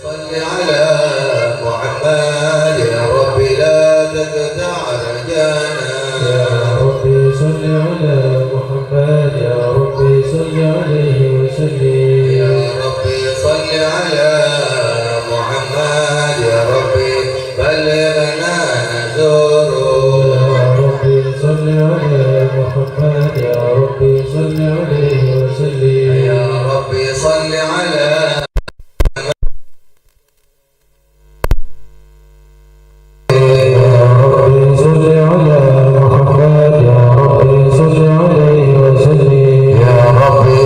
صل على محمد يا رب لا تقطع رجانا يا ربي صل على محمد يا ربي صل عليه وسلم يا ربي صل على محمد يا ربي بلغنا نزوره يا ربي صل على محمد يا ربي صل عليه وسلم يا ربي صل على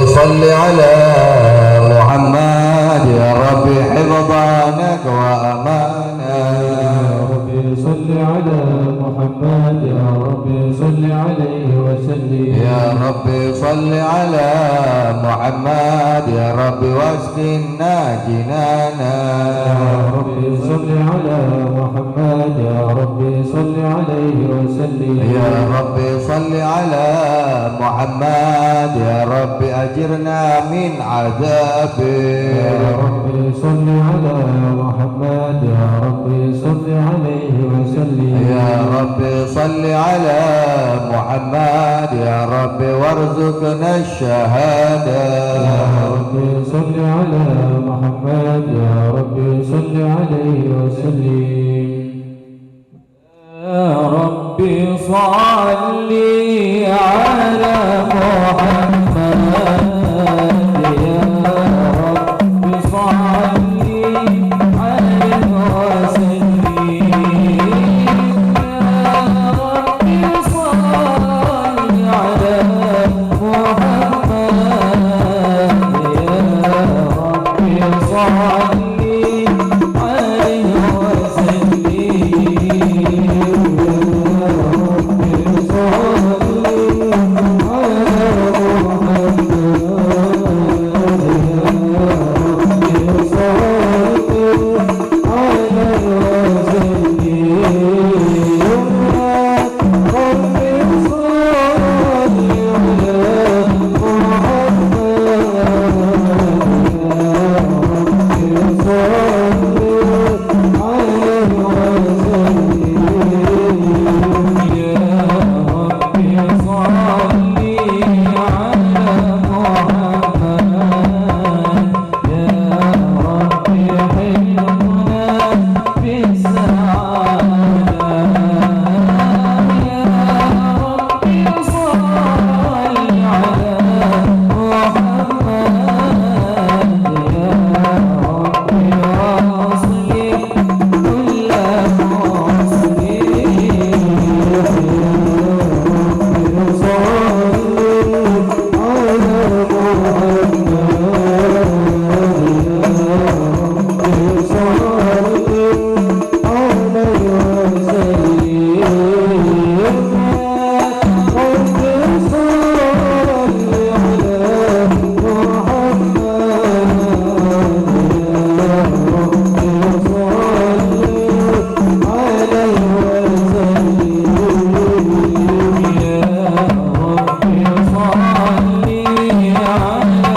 صل على محمد يا ربي حفظانك وأمانك يا ربي صل على محمد يا ربي صل عليه وسلم يا ربي صل على محمد يا ربي واسقنا جنانا يا ربي صل على محمد يا ربي صل عليه وسلم يا ربي صل على محمد يا ربي أجرنا من عذابه يا ربي صل على محمد يا ربي صل عليه وسلم يا ربي صل على محمد يا ربي وارزقنا الشهادة يا ربي صل على محمد يا ربي صل عليه وسلم يا ربي صل على محمد يا ربي صل عليه وسلم يا ربي صل على محمد يا ربي صل عليه عليه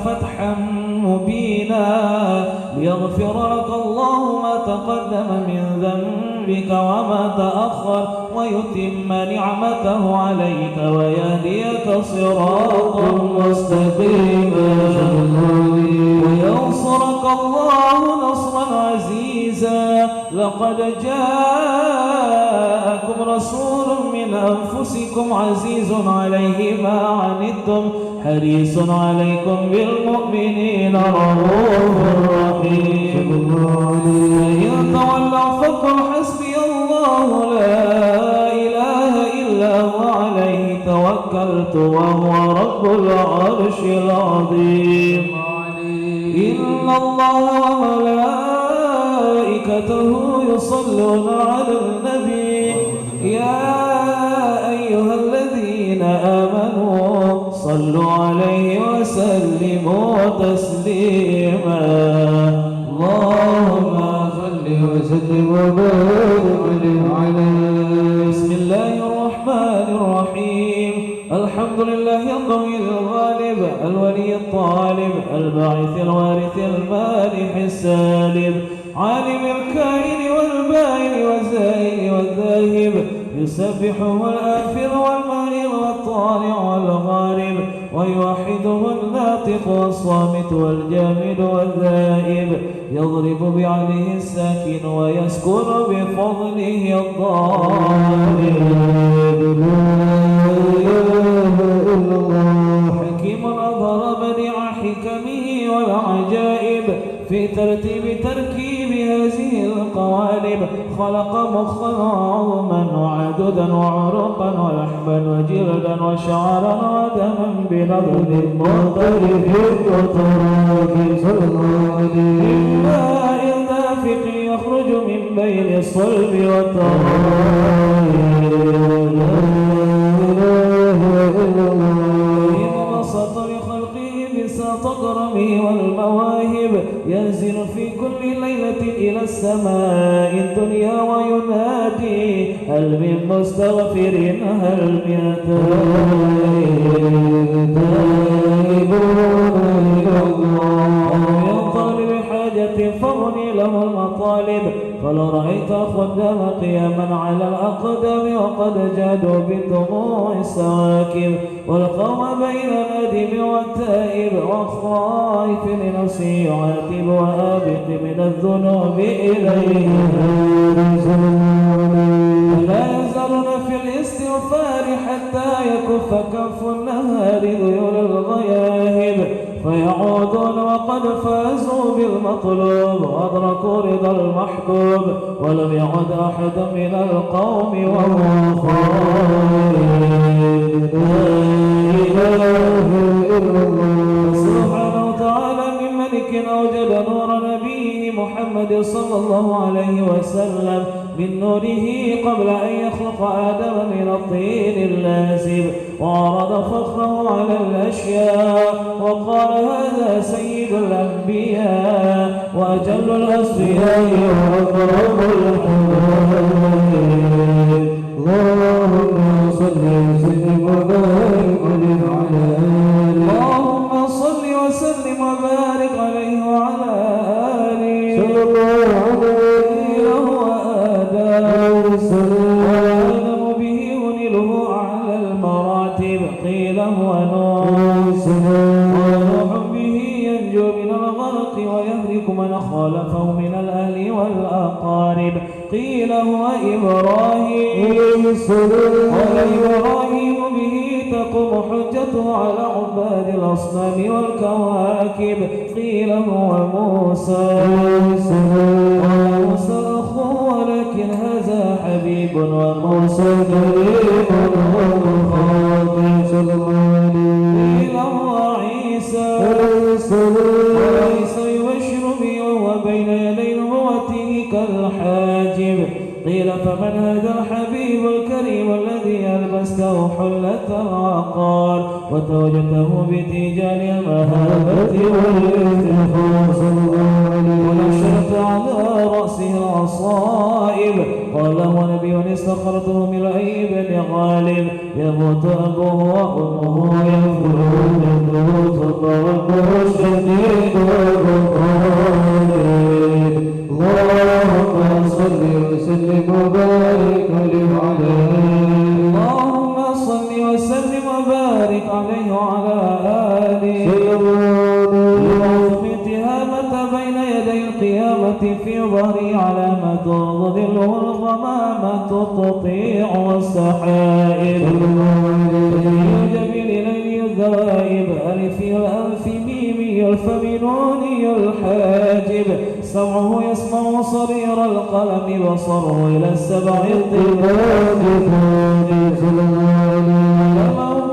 فتحا مبينا ليغفر لك الله ما تقدم من ذنبك وما تأخر ويتم نعمته عليك ويهديك صراطا مستقيما وينصرك الله نصرا عزيزا لقد جاءكم رسول من أنفسكم عزيز عليه ما عنتم حريص عليكم بالمؤمنين رؤوف رحيم إن تولوا فقل حسبي الله لا إله إلا هو عليه توكلت وهو رب العرش العظيم إن الله وملائكته يصلون على النبي يا أيها الذين آمنوا صلوا عليه وسلموا تسليما اللهم صل وسلم وبارك عليه. بسم الله الرحمن الرحيم الحمد لله القوي الغالب الولي الطالب الباعث الوارث المالح السالب عالم الكائن والبائن والزائل والذاهب يسبحه الآخر والماهر والطالع والغارب ويوحده الناطق والصامت والجامد والذائب يضرب بعدله الساكن ويسكن بفضله الضارب حكيم أظهر بديع حكمه والعجائب في ترتيب تركيب هذه القوالب خلق مخا وعظما وعددا وعروقا ولحما وجلدا وشعرا ودما بنظر مختلف وتراب من ماء دافق يخرج من بين الصلب والتراب كرمه والمواهب ينزل في كل ليلة إلى السماء الدنيا وينادي هل من مستغفر هل من تائب ومن طالب حاجة فاغني له المطالب فلو رأيت خدام قياما على الأقدام وقد جادوا بالدموع السواكب والقوم بين الندم والتائب والخائف لنفسه يعاتب وآبق من الذنوب إليه لا يزالون في الاستغفار حتى يكف كف النهار ذيول الغياهب فيعودون وقد فازوا بالمطلوب وأدركوا رضا المحبوب ولم يعد أحد من القوم وهو خالد لا إله إلا الله سبحانه وتعالى من ملك أوجد نور نبيه محمد صلى الله عليه وسلم من نوره قبل أن يخلق آدم من الطين اللازب وعرض فخره على الأشياء وقال هذا سيد الأنبياء وأجل الأصفياء وأكرم الحباب اللهم صل وسلم وبارك عليه وعلى آله اللهم صل وسلم وبارك عليه وعلى آله صلى الله عليه وآدم به ونله أعلى المراتب قيل هو نوح ونوح به ينجو من الغرق ويهلك من خالفه من الأهل والأقارب قيل هو إبراهيم قال إبراهيم به فوجدته على عباد الأصنام والكواكب. قيل هو موسى. قال موسى أخوه ولكن هذا حبيب وموسى كريم ومخاطب. قيل هو عيسى. وعيسى يبشر بي وهو بين يدي نبوته كالحاجب. قيل فمن هذا الحبيب الكريم الذي ألبسته حلة الوقار وتوجته بتيجان المهابة والافتخار ونشرت على رأسه العصائب. قال هو نبي استخرته من أي بن غالب يموت أبوه وأمه يفرون يموت ضربه الشديد اللهم صل وسلم وبارك عليه. اللهم صل وسلم وبارك عليه وعلى آله. يوم التهامة بين يدي القيامة في ظهره علامة تظله الغمامة تطيع السحائب. جميل ليل الذوائب ألفي الأنف ميمي الفم نوني الحاجب. سمعه يسمع صرير القلم بصره إلى السبع الطباق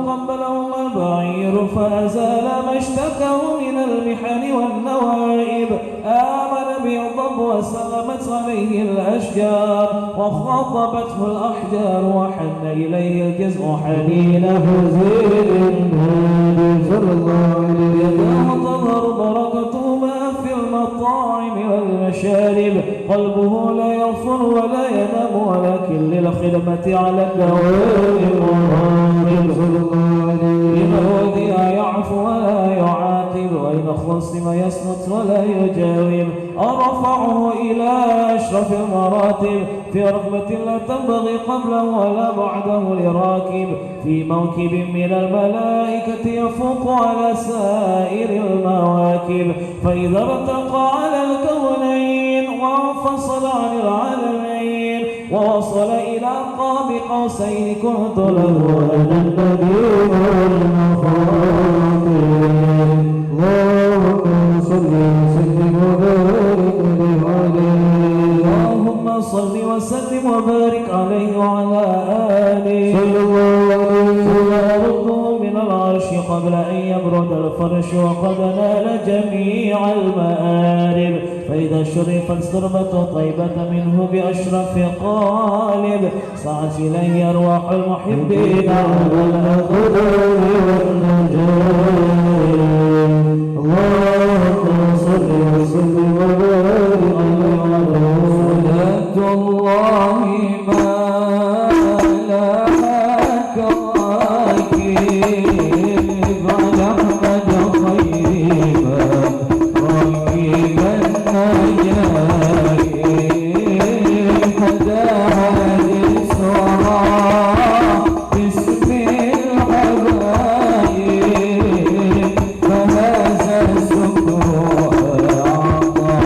قبلهم البعير فأزال ما اشتكوا من المحن والنوائب. آمن به الضب وسلمت عليه الأشجار وخاطبته الأحجار وحن إليه الجزء حنينه زين يداه تظهر بركته ما في المطاعم والمشارب. قلبه لا يغفر ولا ينام ولكن للخدمة على الدوام مراقب. لمن وديع يعفو ولا يعاقب وإن خصم يصمت ولا يجاوب. أرفعه إلى أشرف المراتب في ركبة لا تنبغي قبله ولا بعده لراكب. في موكب من الملائكة يفوق على سائر المواكب. فإذا ارتقى على الكونين وانفصل عن العالمين ووصل إلى قاب قوسين كنت له أنا النبي المخاطب. اللهم صل وسلم وبارك عليه. اللهم صل وسلم وبارك عليه وعلى آله. صلى الله عليه وسلم. يرده من العرش قبل أن يبرد الفرش وقد نال جميع المآرب. فإذا شرفت سربة طيبة منه بأشرف قالب صعت إليه أرواح المحبين على الأقدار والنجاة. اللهم صل وسلم وبارك عليه وعلى الله ما لا كواكب على أحمد خير ركب النجاة هداها للسرى باسم الحبايب فهذا السكر أعطى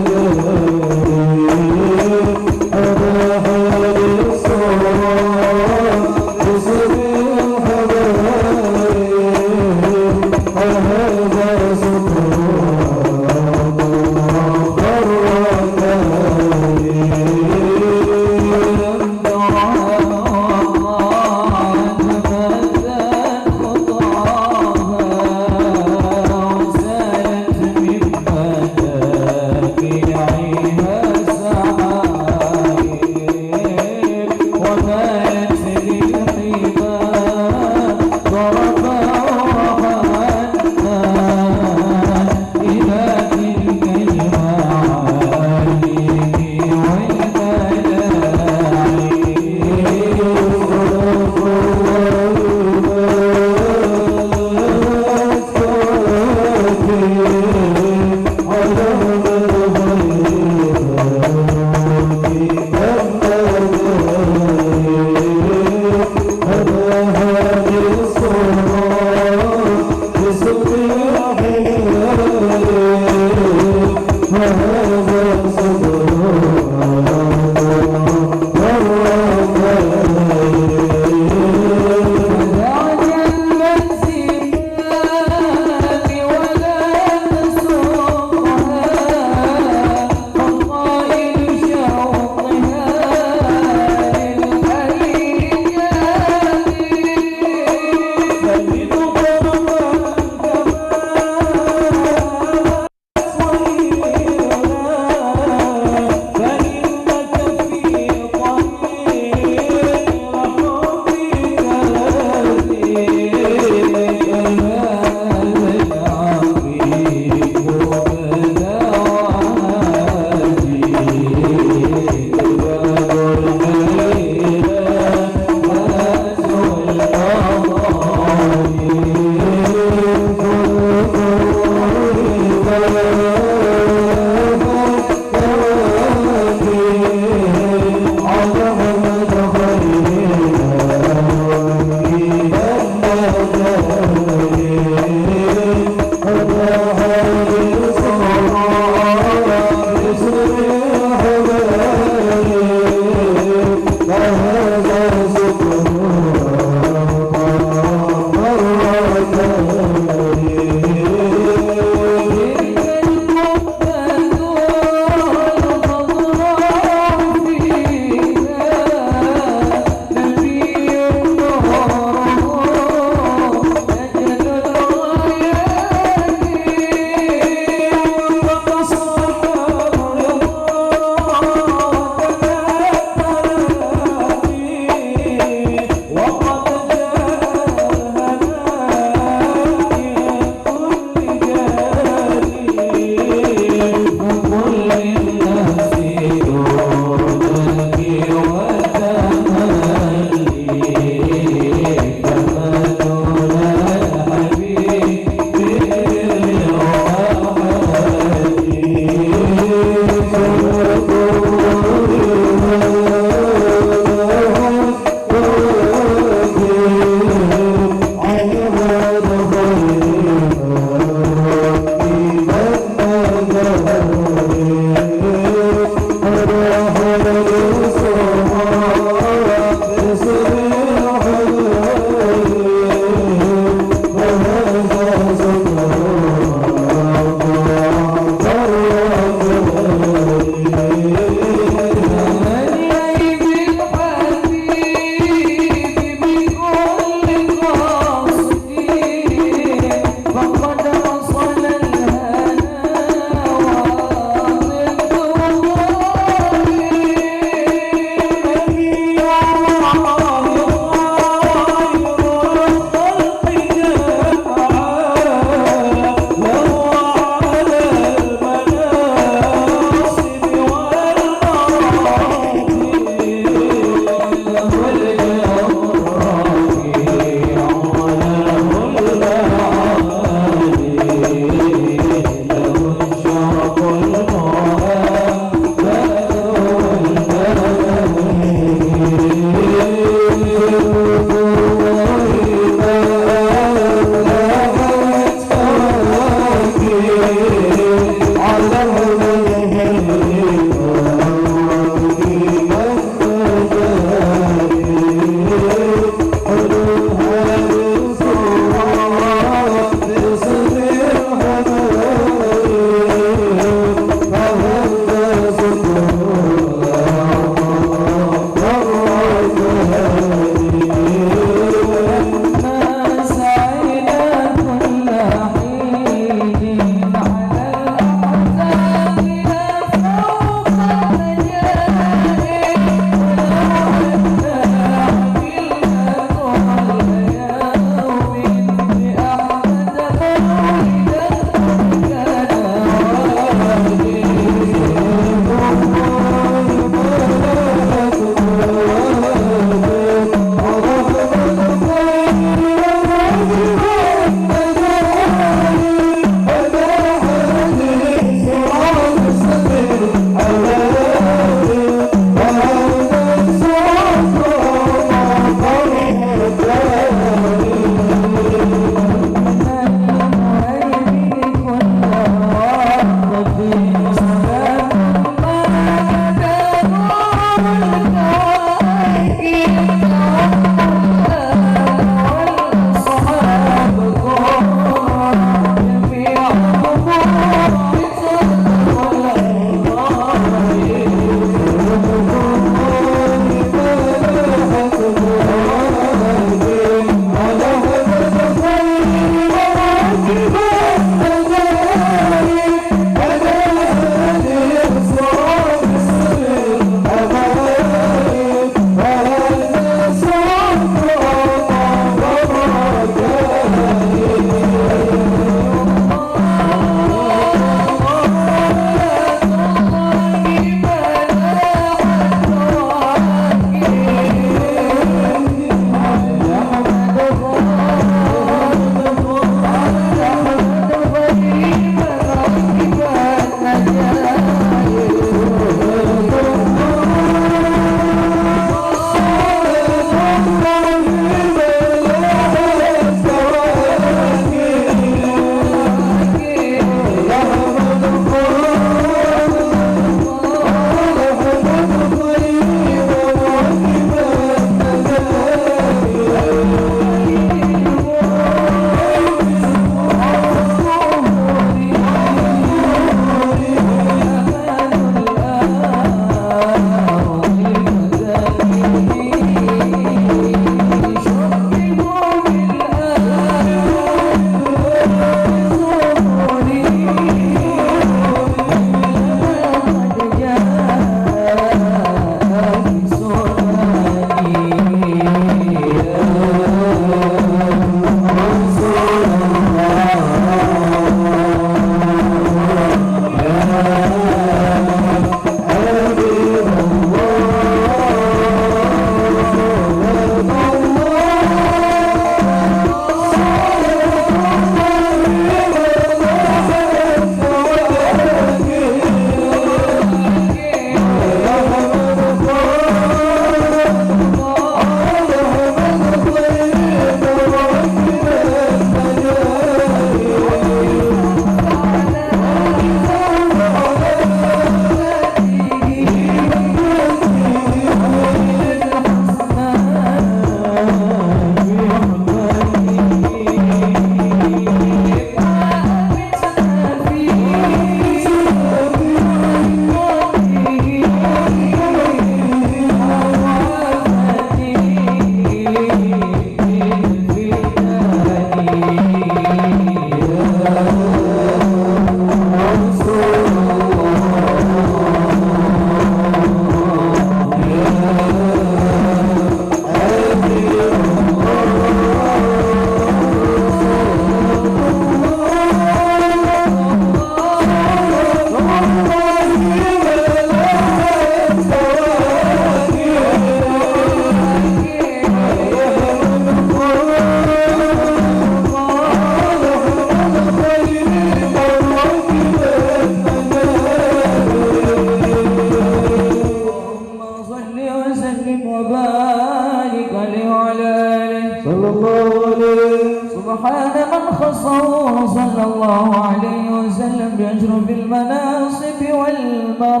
صلى الله عليه. سبحان من خصه صلى الله عليه وسلم بأشرف المناصب والمراتب.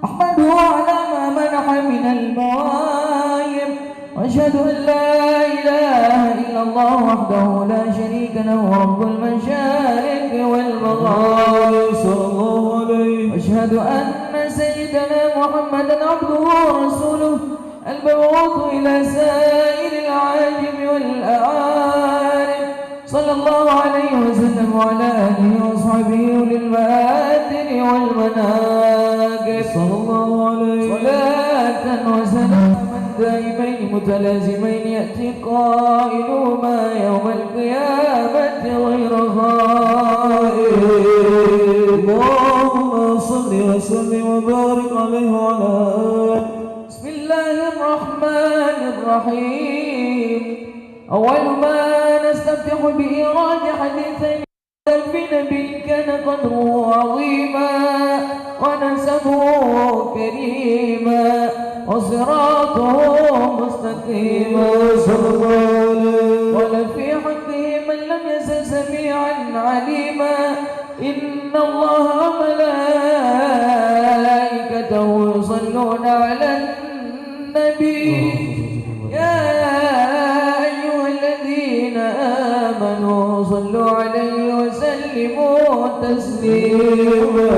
أحمده على ما منح من المواهب، وأشهد أن لا إله إلا الله وحده لا شريك له رب المشارق والمغارب صلى الله عليه. وأشهد أن سيدنا محمدا عبده ورسوله المبعوث إلى سائر العاجم والأعارب صلى الله عليه وسلم وعلى آله وصحبه أولي المآثر والمناقب صلى الله عليه. صلاة وسلاما دائمين متلازمين يأتي قائلهما يوم القيامة غير خائب. اللهم صل وسلم وبارك عليه وعلى آله. بسم الله الرحمن الرحيم. أول ما نستفتح بإيراد حديثين في نبي كان قدره عظيما ونسبه كريما وصراطه مستقيما صلى الله عليه. قال في حقه من لم يزل سميعا عليما إن الله وملائكته يصلون على النبي يا أيها الذين آمنوا صلوا عليه وسلموا تسليما.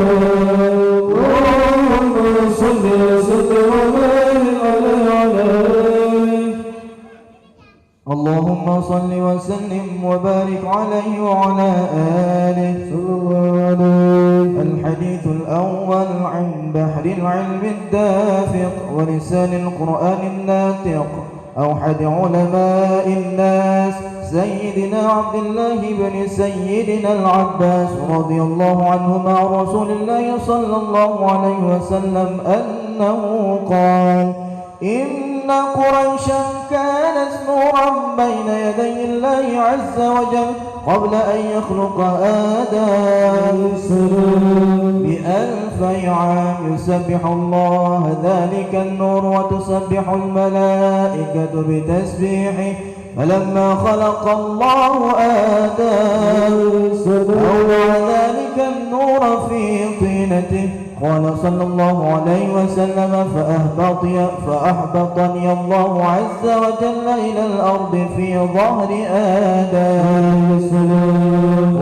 اللهم صل وسلم وبارك عليه وعلى آله. اللهم صل وسلم وبارك عليه وعلى آله. صلى الله عليه. الحديث الأول عن بحر العلم الدافق ولسان القرآن الناطق أوحد علماء الناس سيدنا عبد الله بن سيدنا العباس رضي الله عنهما عن رسول الله صلى الله عليه وسلم أنه قال: إن قريشا كانت نورا بين يدي الله عز وجل قبل أن يخلق آدم ب1000 عام يسبح الله ذلك النور وتسبح الملائكة بتسبيحه. فلما خلق الله آدم أوضع ذلك النور في طينته. قال صلى الله عليه وسلم: فأهبطني الله عز وجل إلى الأرض في ظهر آدم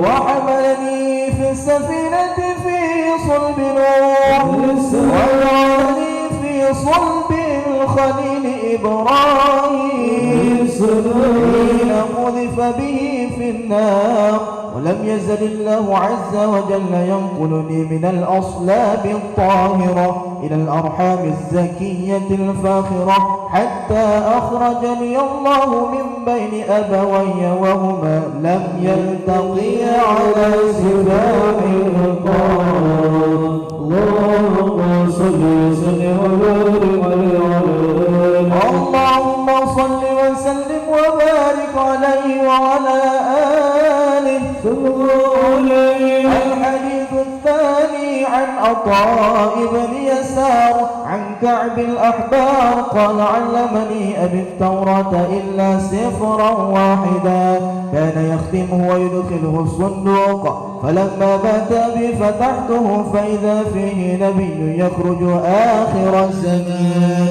وحملني في السفينة في صلب نوح وجعلني في صلب الخليل إبراهيم حين قذف به في النار. ولم يزل الله عز وجل ينقلني من الأصلاب الطاهرة إلى الأرحام الزكية الفاخرة حتى أخرجني الله من بين أبوي وهما لم يلتقيا على سفاح القمر. اللهم صل وسلم وبارك عليه وعلى آله. اللهم صل وسلم وبارك عليه وعلى آله. الحديث الثاني عن عطاء بن يسار عن كعب الأحبار قال: علمني أبي التوراة إلا سفرا واحدا كان يختمه ويدخله الصندوق، فلما بات بي فتحته فإذا فيه نبي يخرج آخر الزمان.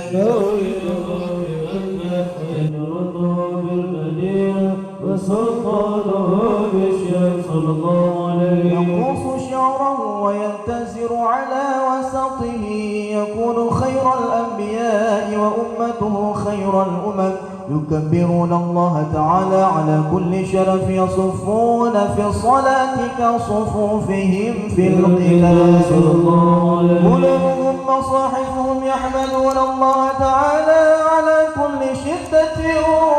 يقص شعره وينتزر على وسطه يكون خير الأنبياء وأمته خير الأمم يكبرون الله تعالى على كل شرف يصفون في الصلاة كصفوفهم في القتال. قلوبهم مصاحفهم يحمدون الله تعالى على كل شدة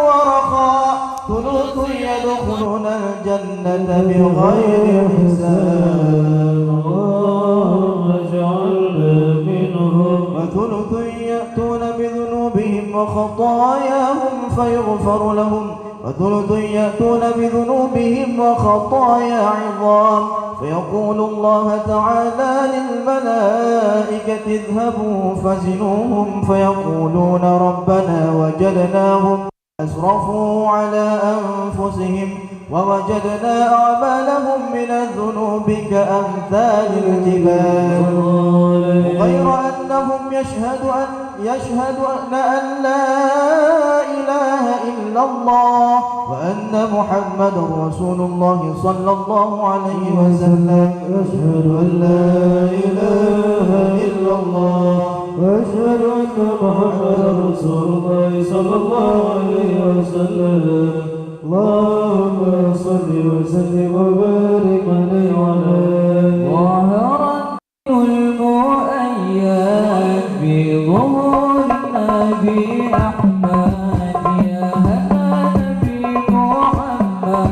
ورخاء. ثلث يدخلون الجنة بغير حساب وثلث يأتون بذنوبهم وخطاياهم فيغفر لهم وثلث يأتون بذنوبهم وخطايا عظام فيقول الله تعالى للملائكة اذهبوا فزنوهم فيقولون ربنا وجدناهم أسرفوا على أنفسهم ووجدنا أعمالهم من الذنوب كأمثال الجبال غير أنهم يشهدون أن لا إله إلا الله وأن محمد رسول الله صلى الله عليه وسلم أشهد أن لا إله إلا الله وأشهد أن محمدا رسول الله صلى الله عليه وسلم اللهم صل وسلم وبارك عليه وعلى آله ظهر المؤيد بظهور النبي أحمد يا هلا نبي محمد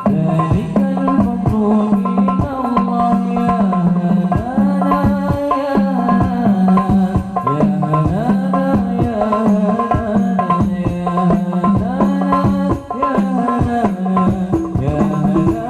ذلك المطلوب من الله يا هلا يا هلا يا هلا يا هلا يا هلا يا هلا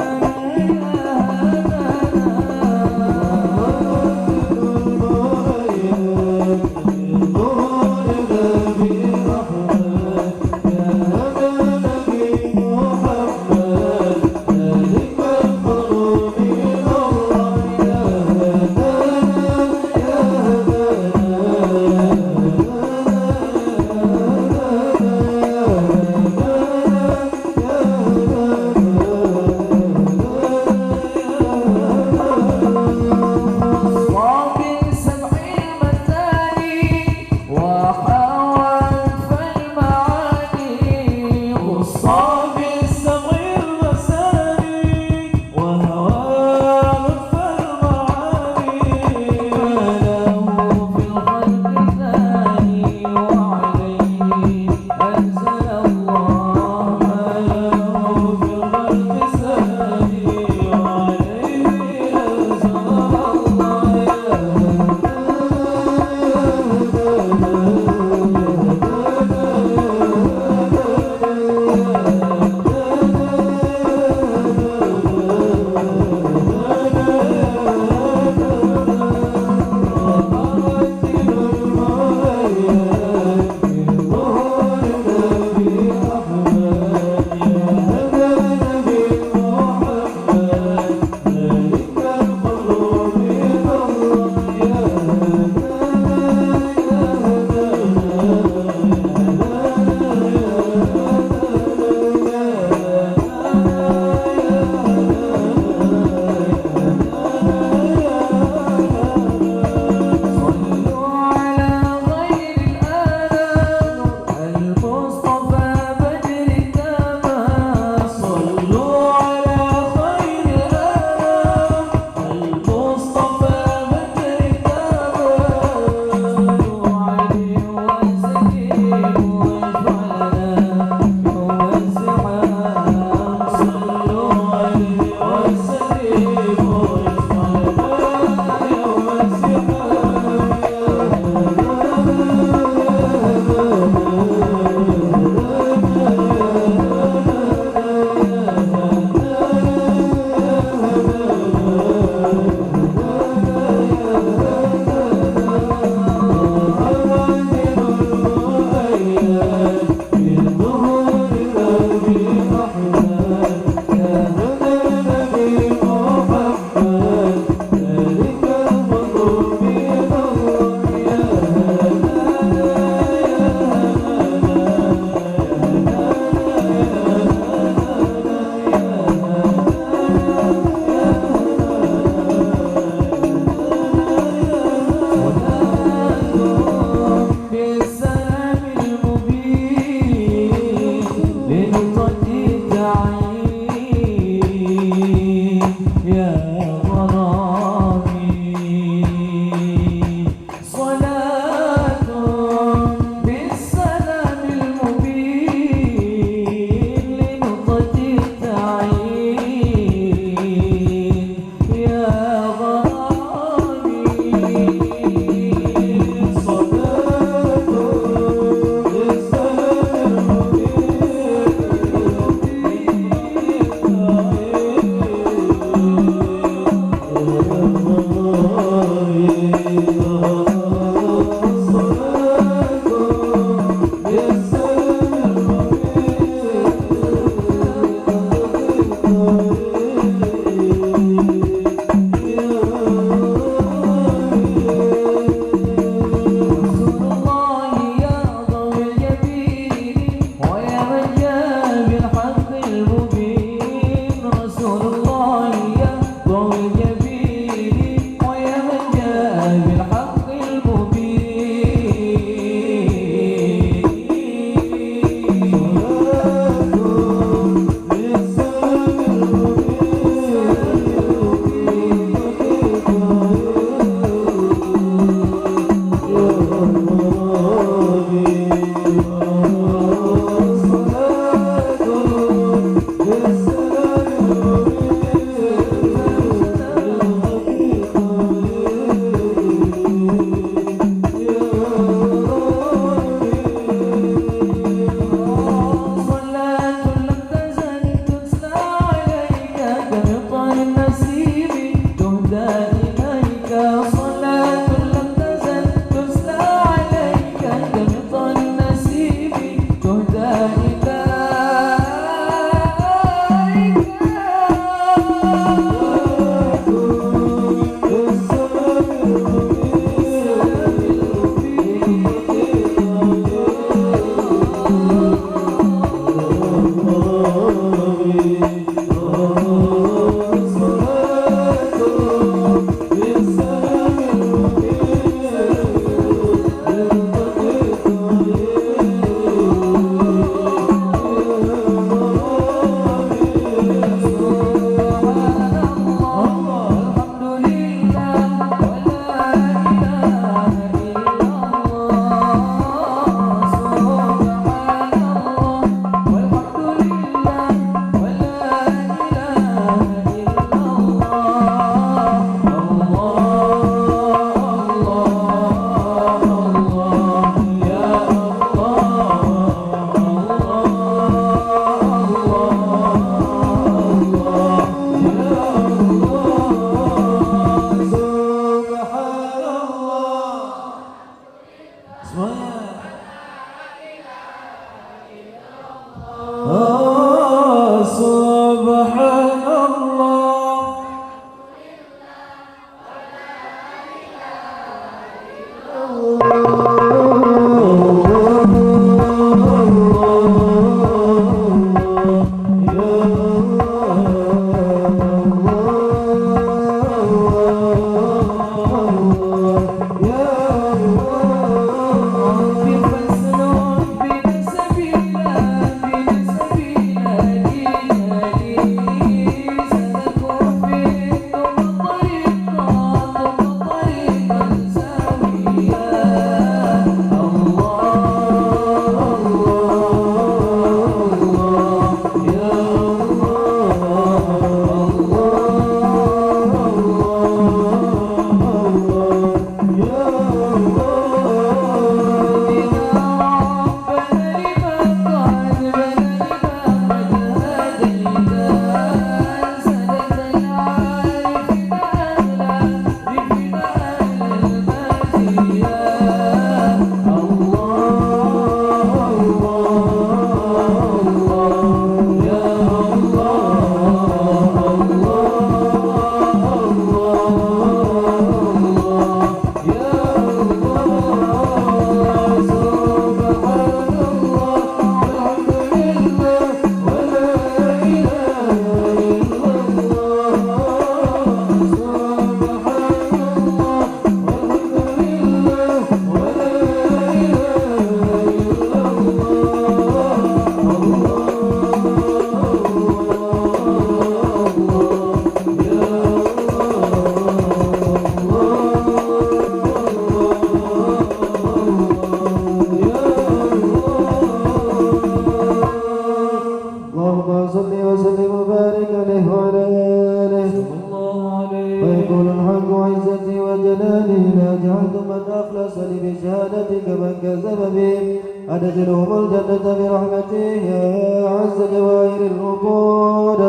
بشهادتك من كذب به أدخلهم الجنة برحمته يا أعز جواهر الوقود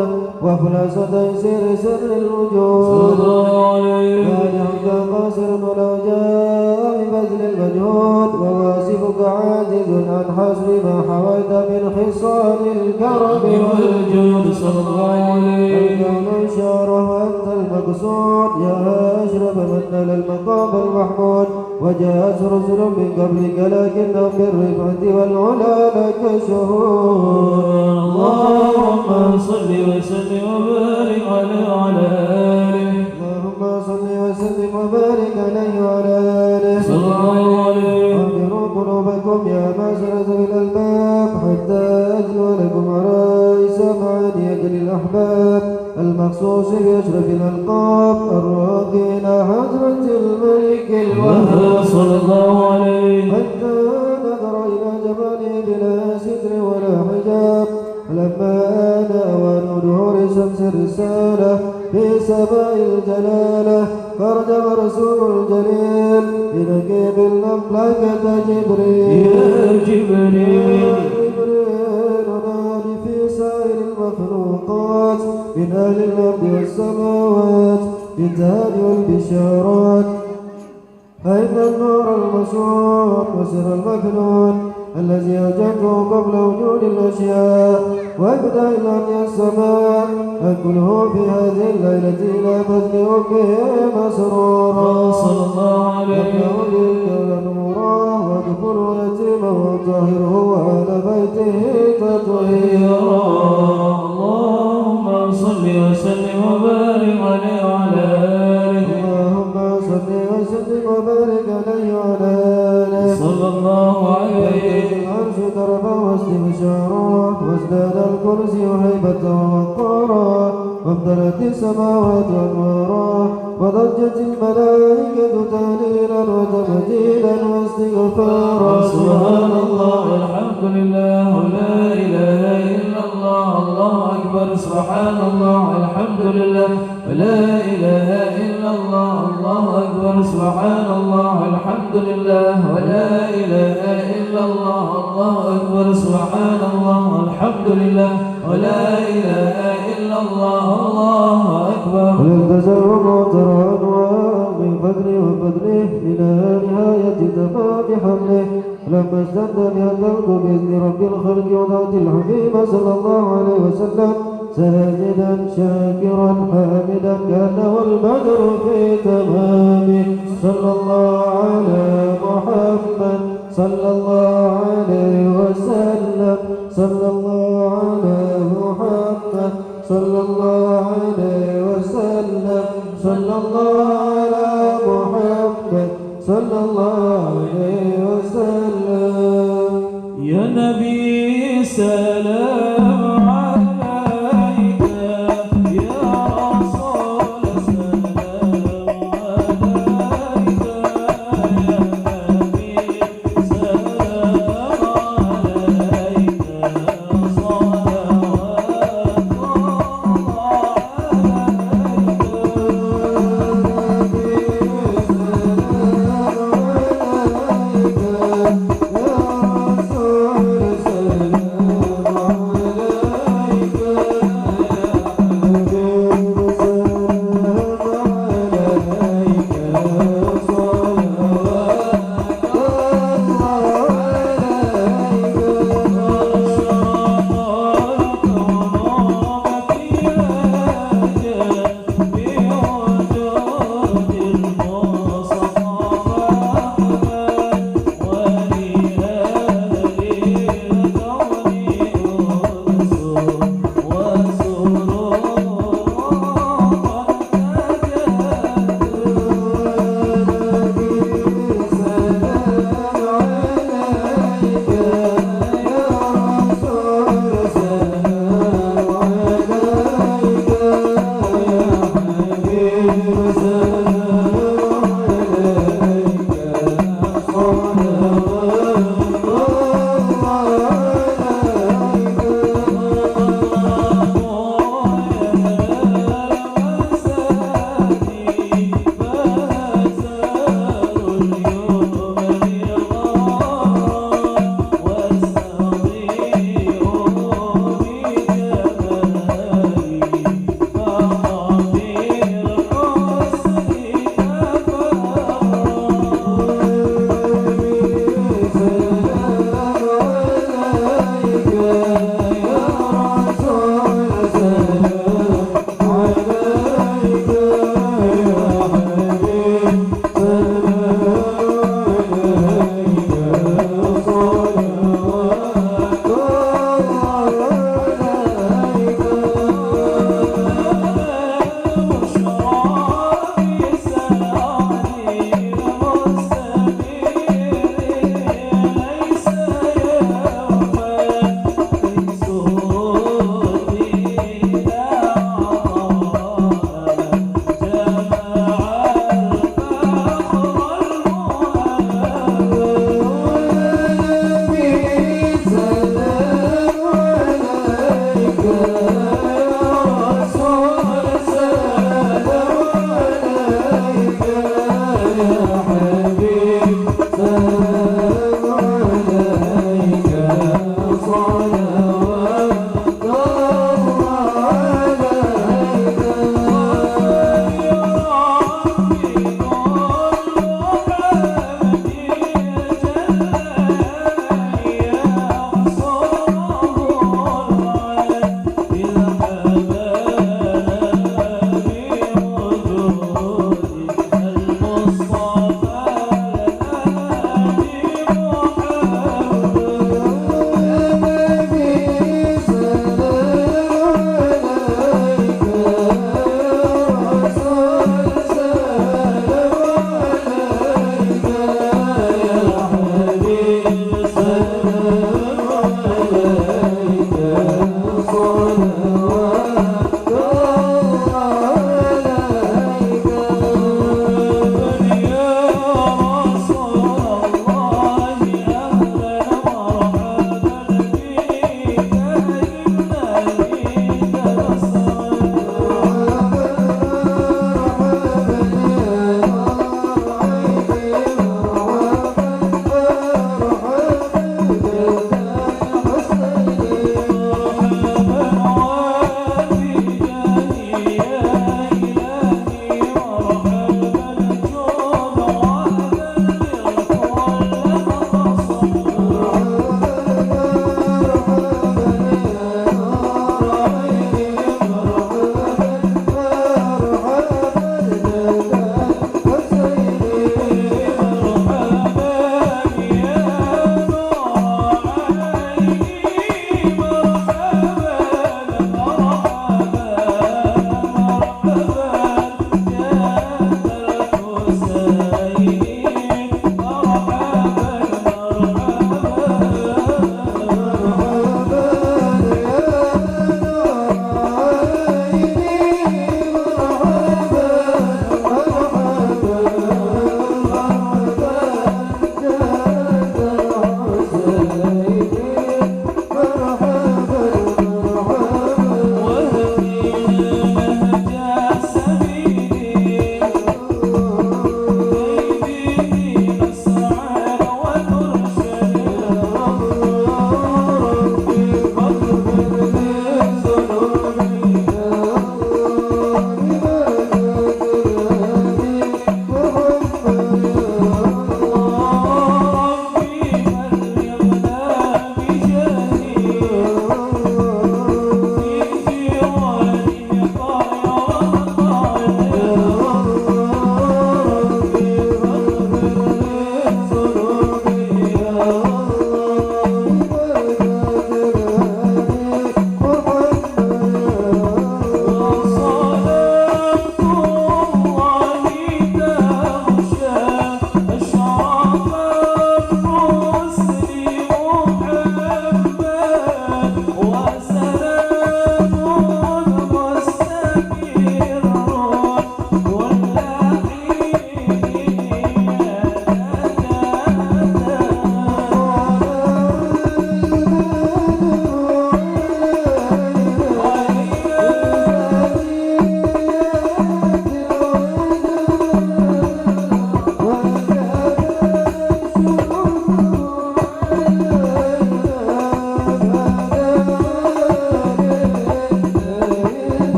وخلاصة سر الوجود ما جعلك قاصر ولو جاء ببذل المجهود وواسفك عاجز عن حصر ما حويت من خصال الكرم والجود صلى الله عليه الكون الشاره وأنت المقصود يا أشرف من نال المقام المحمود وجاءت رسل من قبلك لكنهم بالرفعة والعلا لك شهود اللهم صل وسلم وبارك عليه وعلى آله اللهم صل وسلم وبارك عليه وعلى آله صلى الله عليه اغفروا قلوبكم يا معشر ذوي الألباب حتى أجلو لكم عرائس معاني أجل الأحباب المخصوص بأشرف الألقاب الراقي إلى حضرة الملك الوهاب صلى الله عليه حتى نظر إلى جماله بلا ستر ولا حجاب لما آن أوان ظهور شمس الرسالة في سماء الجلالة خرج مرسوم الجليل بنكيب المملكة جبريل يا جبريل نادي في سائر المخلوقات من أهل الأرض والسماوات بالتهاد والبشارات فإن النور المشهور وسر المكنون الذي أوجدته قبل وجود الأشياء وابدأ إلى السماء أكله في هذه الليلة لا تزني به مسرورا صلى الله عليه نورا واغفر يتيما وطهره وعلى بيته تطهيرا. اللهم صل وسلم وبارك عليه وعلى آله. اللهم صل وسلم وبارك عليه وعلى آله صلى الله عليه. العرش دربا واستبشارا وازداد الكرسي هيبة ووقارا وامتلأت السماوات أنوارا وضجت الملائكة تهليلا وتمجيدا واستغفارا. سبحان الله والحمد لله ولا إله إلا الله الله أكبر. سبحان الله والحمد لله ولا إله إلا الله الله أكبر. سبحان الله والحمد لله ولا إله إلا الله الله أكبر. سبحان الله والحمد لله ولا إله إلا الله الله أكبر. وينتزعه ترى من فجره وفجره إلى نهاية تمام حمله لما اشتد بهذا بإذن رب الخلق وذات الحبيب صلى الله عليه وسلم ساجدا شاكرا حامدا كأنه البدر في تمامه. صلى الله على محمد صلى الله عليه وسلم. صلى الله على محمد صلى الله عليه وسلم. صلى الله على محمد صلى الله عليه وسلم. يا نبي سلام عليك يا رسول سلام عليك يا نبي سلام عليك صلوات الله عليك.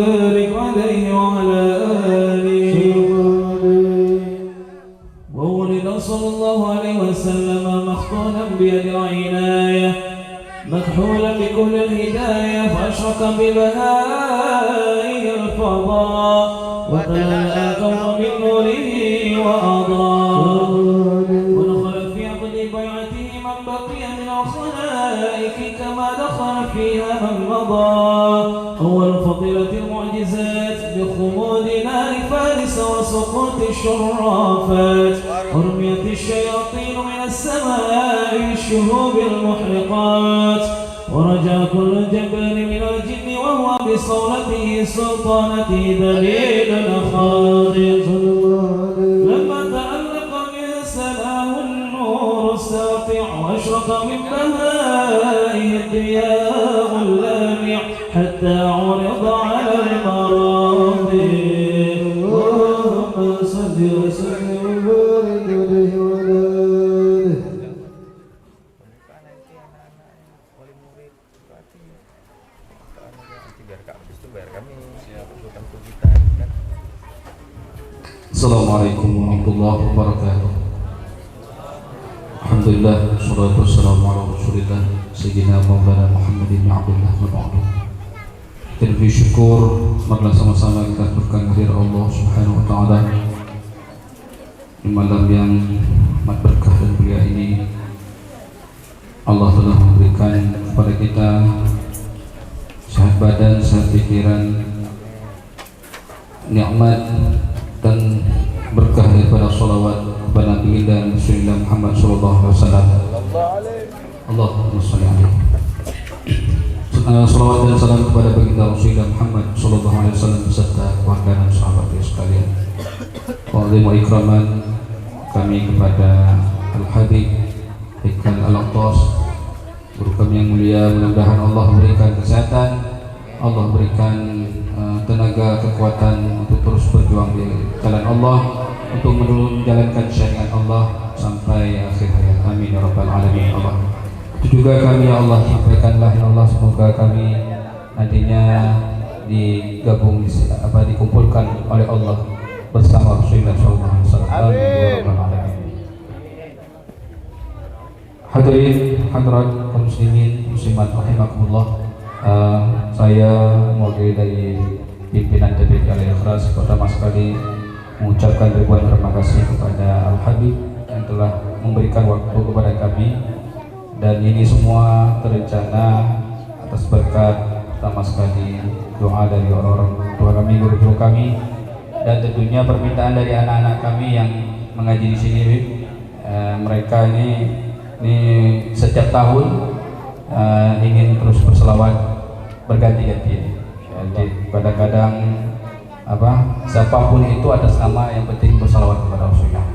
وبارك عليه وعلى آله وولد صلى الله عليه وسلم مختونا بيد العناية مكحولا بكل الهداية فأشرق ببهاء الفضاء وتلألأ الكون من نوره وأضاء ودخل في عقد بيعته من بقي من الخلائق كما دخل فيها من مضى أول فضيلة المعجزات بخمود نار فارس وسقوط الشرافات ورمية الشياطين من السماء بالشهوب المحرقات ورجع كل جبار من الجن وهو بصولته سلطانته دليل خاضع لما تألق من سلام النور الساطع واشرق من بهائه الضياء اللامع حتى عرض على المراضي اللهم صل وسلم وبارك عليه وعلى آله. Assalamualaikum warahmatullahi wabarakatuh. Alhamdulillah, wassalatu wassalamu ala rasulillah Sayyidina Maulana Muhammadin Abdullah wa ba'du. Dan bersyukur marilah sama-sama kita haturkan kehadirat Allah Subhanahu wa taala di malam yang amat berkah dan mulia ini. Allah telah memberikan kepada kita sehat badan, sehat pikiran, nikmat dan berkah daripada salawat kepada Nabi dan Rasulullah Muhammad sallallahu alaihi wasallam. Allahumma shalli alaihi. Salawat dan salam kepada baginda Rasulullah Muhammad sallallahu alaihi wasallam beserta keluarga dan sahabat sekalian. Wa ikraman kami kepada Al-Habib Hikal Al-Attas, guru kami yang mulia. Mudah-mudahan Allah berikan kesehatan, Allah berikan tenaga, kekuatan untuk terus berjuang di jalan Allah, untuk menjalankan syariat Allah sampai akhir hayat. Amin ya rabbal alamin. Allah itu juga kami ya Allah sampaikanlah ya Allah, semoga kami nantinya dikumpulkan oleh Allah bersama Rasulullah sallallahu alaihi wasallam. Amin ya rabbal alamin. Hadirin hadirat kaum muslimin muslimat rahimakumullah. Saya mewakili dari pimpinan TPK Al-Ikhlas pertama sekali mengucapkan ribuan terima kasih kepada Al-Habib yang telah memberikan waktu kepada kami, dan ini semua terencana atas berkat pertama sekali doa dari orang-orang tua kami, guru-guru kami, dan tentunya permintaan dari anak-anak kami yang mengaji di sini. Mereka ini setiap tahun ingin terus berselawat berganti-ganti. Jadi kadang-kadang siapapun itu atas nama yang penting bersalawat kepada Rasulullah.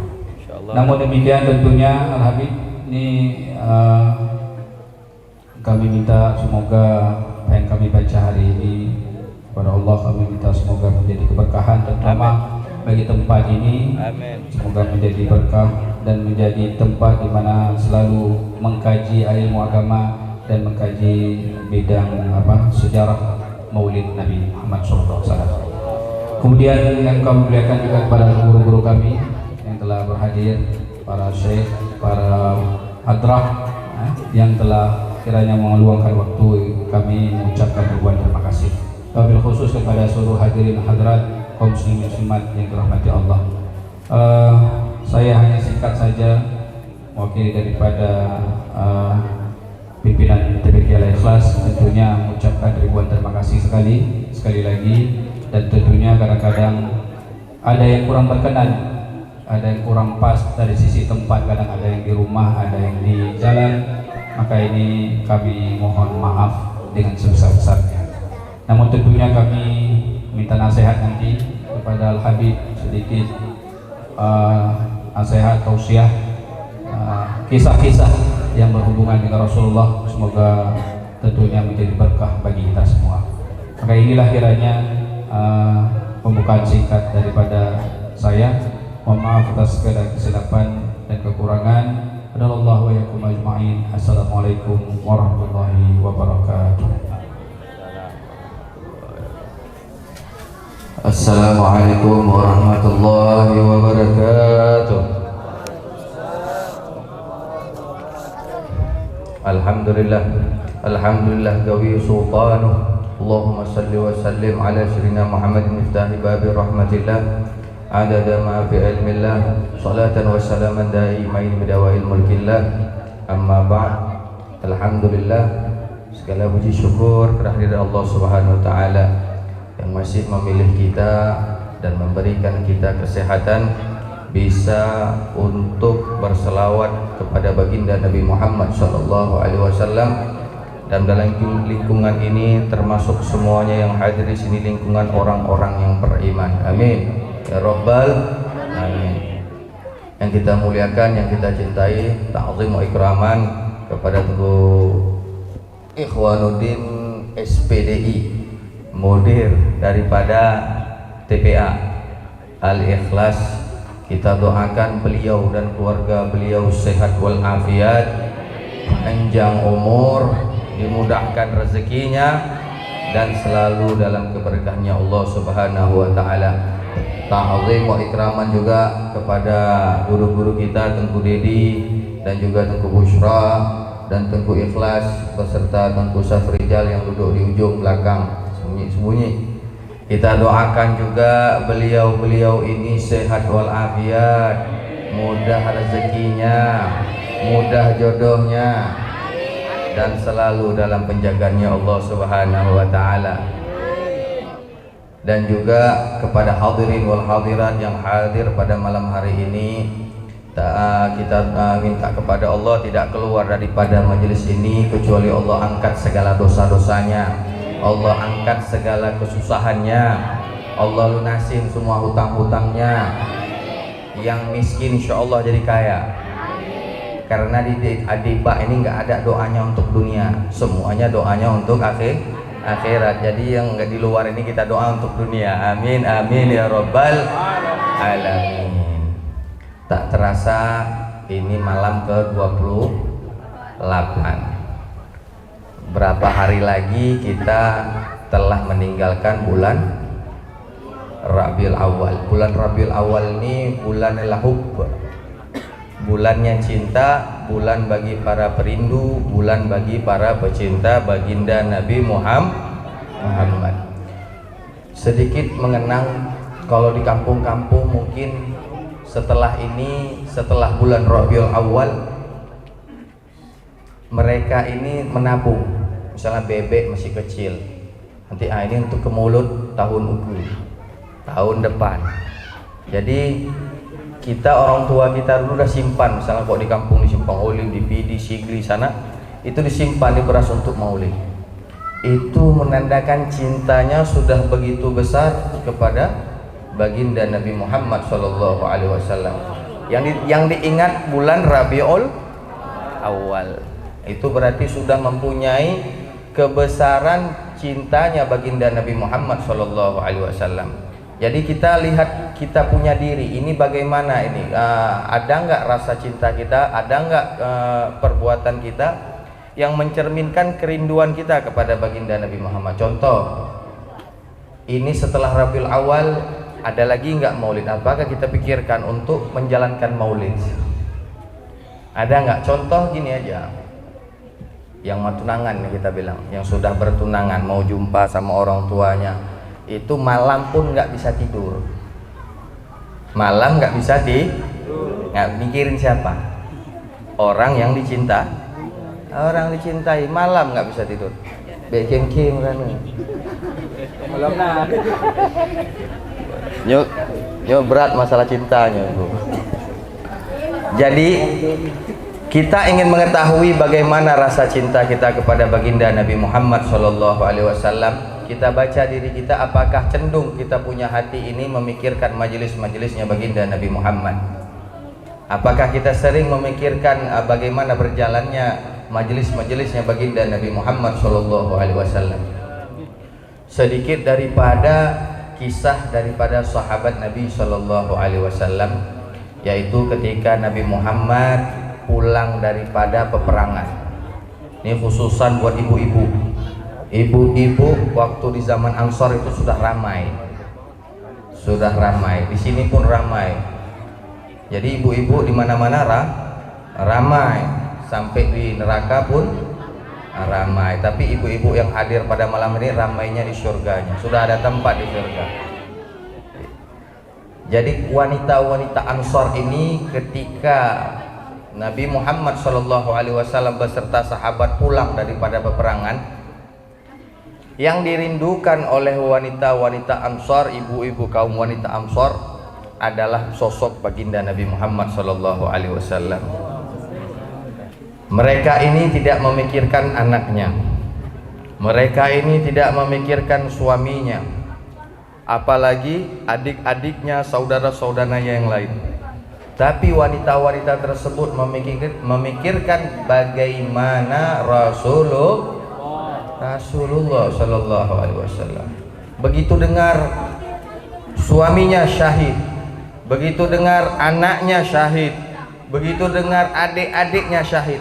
Namun demikian tentunya Al-Habib ini kami minta semoga apa yang kami baca hari ini kepada Allah, kami minta semoga menjadi keberkahan terutama bagi tempat ini. Semoga menjadi berkah dan menjadi tempat di mana selalu mengkaji ilmu agama dan mengkaji bidang sejarah Maulid Nabi Muhammad SAW. Kemudian yang kami muliakan juga kepada guru-guru kami yang telah berhadir, para syekh, para hadrah yang telah kiranya meluangkan waktu, kami mengucapkan ribuan terima kasih. Wabil khusus kepada seluruh hadirin hadrat kaum muslimin muslimat yang dirahmati Allah. Saya hanya singkat saja mewakili daripada pimpinan TPK Al-Ikhlas, tentunya mengucapkan ribuan terima kasih sekali lagi, dan tentunya kadang-kadang ada yang kurang berkenan, ada yang kurang pas dari sisi tempat, kadang ada yang di rumah, ada yang di jalan, maka ini kami mohon maaf dengan sebesar-besarnya. Namun tentunya kami minta nasihat nanti kepada Al-Habib sedikit nasihat, tausiah, kisah-kisah yang berhubungan dengan Rasulullah, semoga tentunya menjadi berkah bagi kita semua. Maka inilah kiranya pembukaan singkat daripada saya. Mohon maaf atas segala kesilapan dan kekurangan. Adallahu wa yakum ajma'in. Assalamualaikum warahmatullahi wabarakatuh. Assalamualaikum warahmatullahi wabarakatuh. Alhamdulillah, alhamdulillah gawi sultanuh. Allahumma salli wa sallim ala sayyidina Muhammadin miftahi babi rahmatillah adada ma fi ilmillah salatan wa salaman daimain bidawail mulkillah. Amma ba'd. Alhamdulillah, segala puji syukur kehadirat Allah Subhanahu wa taala yang masih memilih kita dan memberikan kita kesehatan bisa untuk berselawat kepada baginda Nabi Muhammad sallallahu alaihi wasallam. Dan dalam lingkungan ini termasuk semuanya yang hadir di sini lingkungan orang-orang yang beriman. Amin ya rabbal alamin. Yang kita muliakan, yang kita cintai, ta'zim wa ikraman kepada Tengku Ikhwanuddin SPDI, mudir daripada TPA Al-Ikhlas. Kita doakan beliau dan keluarga beliau sehat walafiat, panjang umur, dimudahkan rezekinya dan selalu dalam keberkahannya Allah Subhanahu wa taala. Ta'zim wa ikraman juga kepada guru-guru kita Tengku Dedi dan juga Tengku Bushra dan Tengku Ikhlas beserta Tengku Safrijal yang duduk di ujung belakang sembunyi-sembunyi. Kita doakan juga beliau-beliau ini sehat walafiat, mudah rezekinya, mudah jodohnya, dan selalu dalam penjagaannya Allah Subhanahu wa taala. Dan juga kepada hadirin wal hadirat yang hadir pada malam hari ini, kita minta kepada Allah tidak keluar daripada majelis ini kecuali Allah angkat segala dosa-dosanya, Allah angkat segala kesusahannya, Allah lunasin semua hutang-hutangnya. Yang miskin insyaallah jadi kaya. Karena di Adiba ini nggak ada doanya untuk dunia, semuanya doanya untuk akhirat. Jadi yang nggak di luar ini kita doa untuk dunia. Amin amin ya rabbal alamin. Tak terasa ini malam ke-28. Berapa hari lagi kita telah meninggalkan bulan Rabiul Awal. Bulan Rabiul Awal ini bulan al-hubb, bulannya cinta, bulan bagi para perindu, bulan bagi para pecinta baginda Nabi Muhammad. Sedikit mengenang, kalau di kampung-kampung mungkin setelah ini, setelah bulan Rabiul Awal, mereka ini menabung. Misalnya bebek masih kecil, nanti ini untuk ke mulut tahun ugu, tahun depan. Jadi kita orang tua kita dulu udah simpan, misalnya kok di kampung disimpan olive, di pidi, sigli sana, itu disimpan di beras untuk maulid. Itu menandakan cintanya sudah begitu besar kepada baginda Nabi Muhammad Shallallahu Alaihi Wasallam. Yang diingat bulan Rabiul Awal, itu berarti sudah mempunyai kebesaran cintanya baginda Nabi Muhammad Shallallahu Alaihi Wasallam. Jadi kita lihat kita punya diri ini bagaimana ini, ada nggak rasa cinta kita, ada nggak perbuatan kita yang mencerminkan kerinduan kita kepada baginda Nabi Muhammad. Contoh, ini setelah Rabiul Awal ada lagi nggak maulid? Apakah kita pikirkan untuk menjalankan maulid? Ada nggak? Contoh gini aja, yang mau tunangan kita bilang, yang sudah bertunangan mau jumpa sama orang tuanya, itu malam pun nggak bisa tidur, malam nggak bisa nggak mikirin siapa, orang yang dicinta, orang dicintai, malam nggak bisa tidur. Bikin kim kan? Belum nah. Nyok berat masalah cintanya. Jadi kita ingin mengetahui bagaimana rasa cinta kita kepada baginda Nabi Muhammad Shallallahu Alaihi Wasallam. Kita baca diri kita, apakah cenderung kita punya hati ini memikirkan majelis-majelisnya baginda Nabi Muhammad? Apakah kita sering memikirkan bagaimana berjalannya majelis-majelisnya baginda Nabi Muhammad Shallallahu Alaihi Wasallam? Sedikit daripada kisah daripada sahabat Nabi Shallallahu Alaihi Wasallam, yaitu ketika Nabi Muhammad pulang daripada peperangan. Ini khususan buat ibu-ibu. Ibu-ibu waktu di zaman Ansor itu sudah ramai. sudah ramai. Di sini pun ramai. Jadi ibu-ibu di mana-mana ramai. Sampai di neraka pun ramai. Tapi ibu-ibu yang hadir pada malam ini ramainya di surganya. Sudah ada tempat di surga. Jadi wanita-wanita Ansor ini ketika Nabi Muhammad SAW beserta sahabat pulang daripada peperangan, yang dirindukan oleh wanita-wanita Ansor, ibu-ibu kaum wanita Ansor adalah sosok baginda Nabi Muhammad SAW. Mereka ini tidak memikirkan anaknya, mereka ini tidak memikirkan suaminya, apalagi adik-adiknya, saudara-saudaranya yang lain. Tapi wanita-wanita tersebut memikirkan bagaimana Rasulullah Sallallahu Alaihi Wasallam. Begitu dengar suaminya syahid, begitu dengar anaknya syahid, begitu dengar adik-adiknya syahid,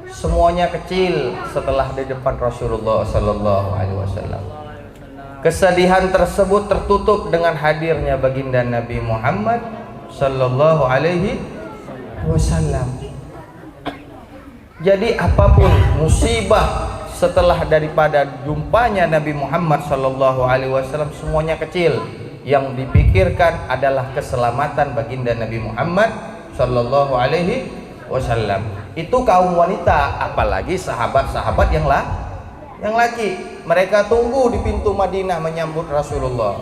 semuanya kecil setelah di depan Rasulullah Sallallahu Alaihi Wasallam. Kesedihan tersebut tertutup dengan hadirnya baginda Nabi Muhammad Sallallahu Alaihi Wasallam. Jadi apapun musibah setelah daripada jumpanya Nabi Muhammad Sallallahu Alaihi Wasallam, semuanya kecil. Yang dipikirkan adalah keselamatan baginda Nabi Muhammad Sallallahu Alaihi Wasallam. Itu kaum wanita, apalagi sahabat-sahabat yang laki. Mereka tunggu di pintu Madinah menyambut Rasulullah.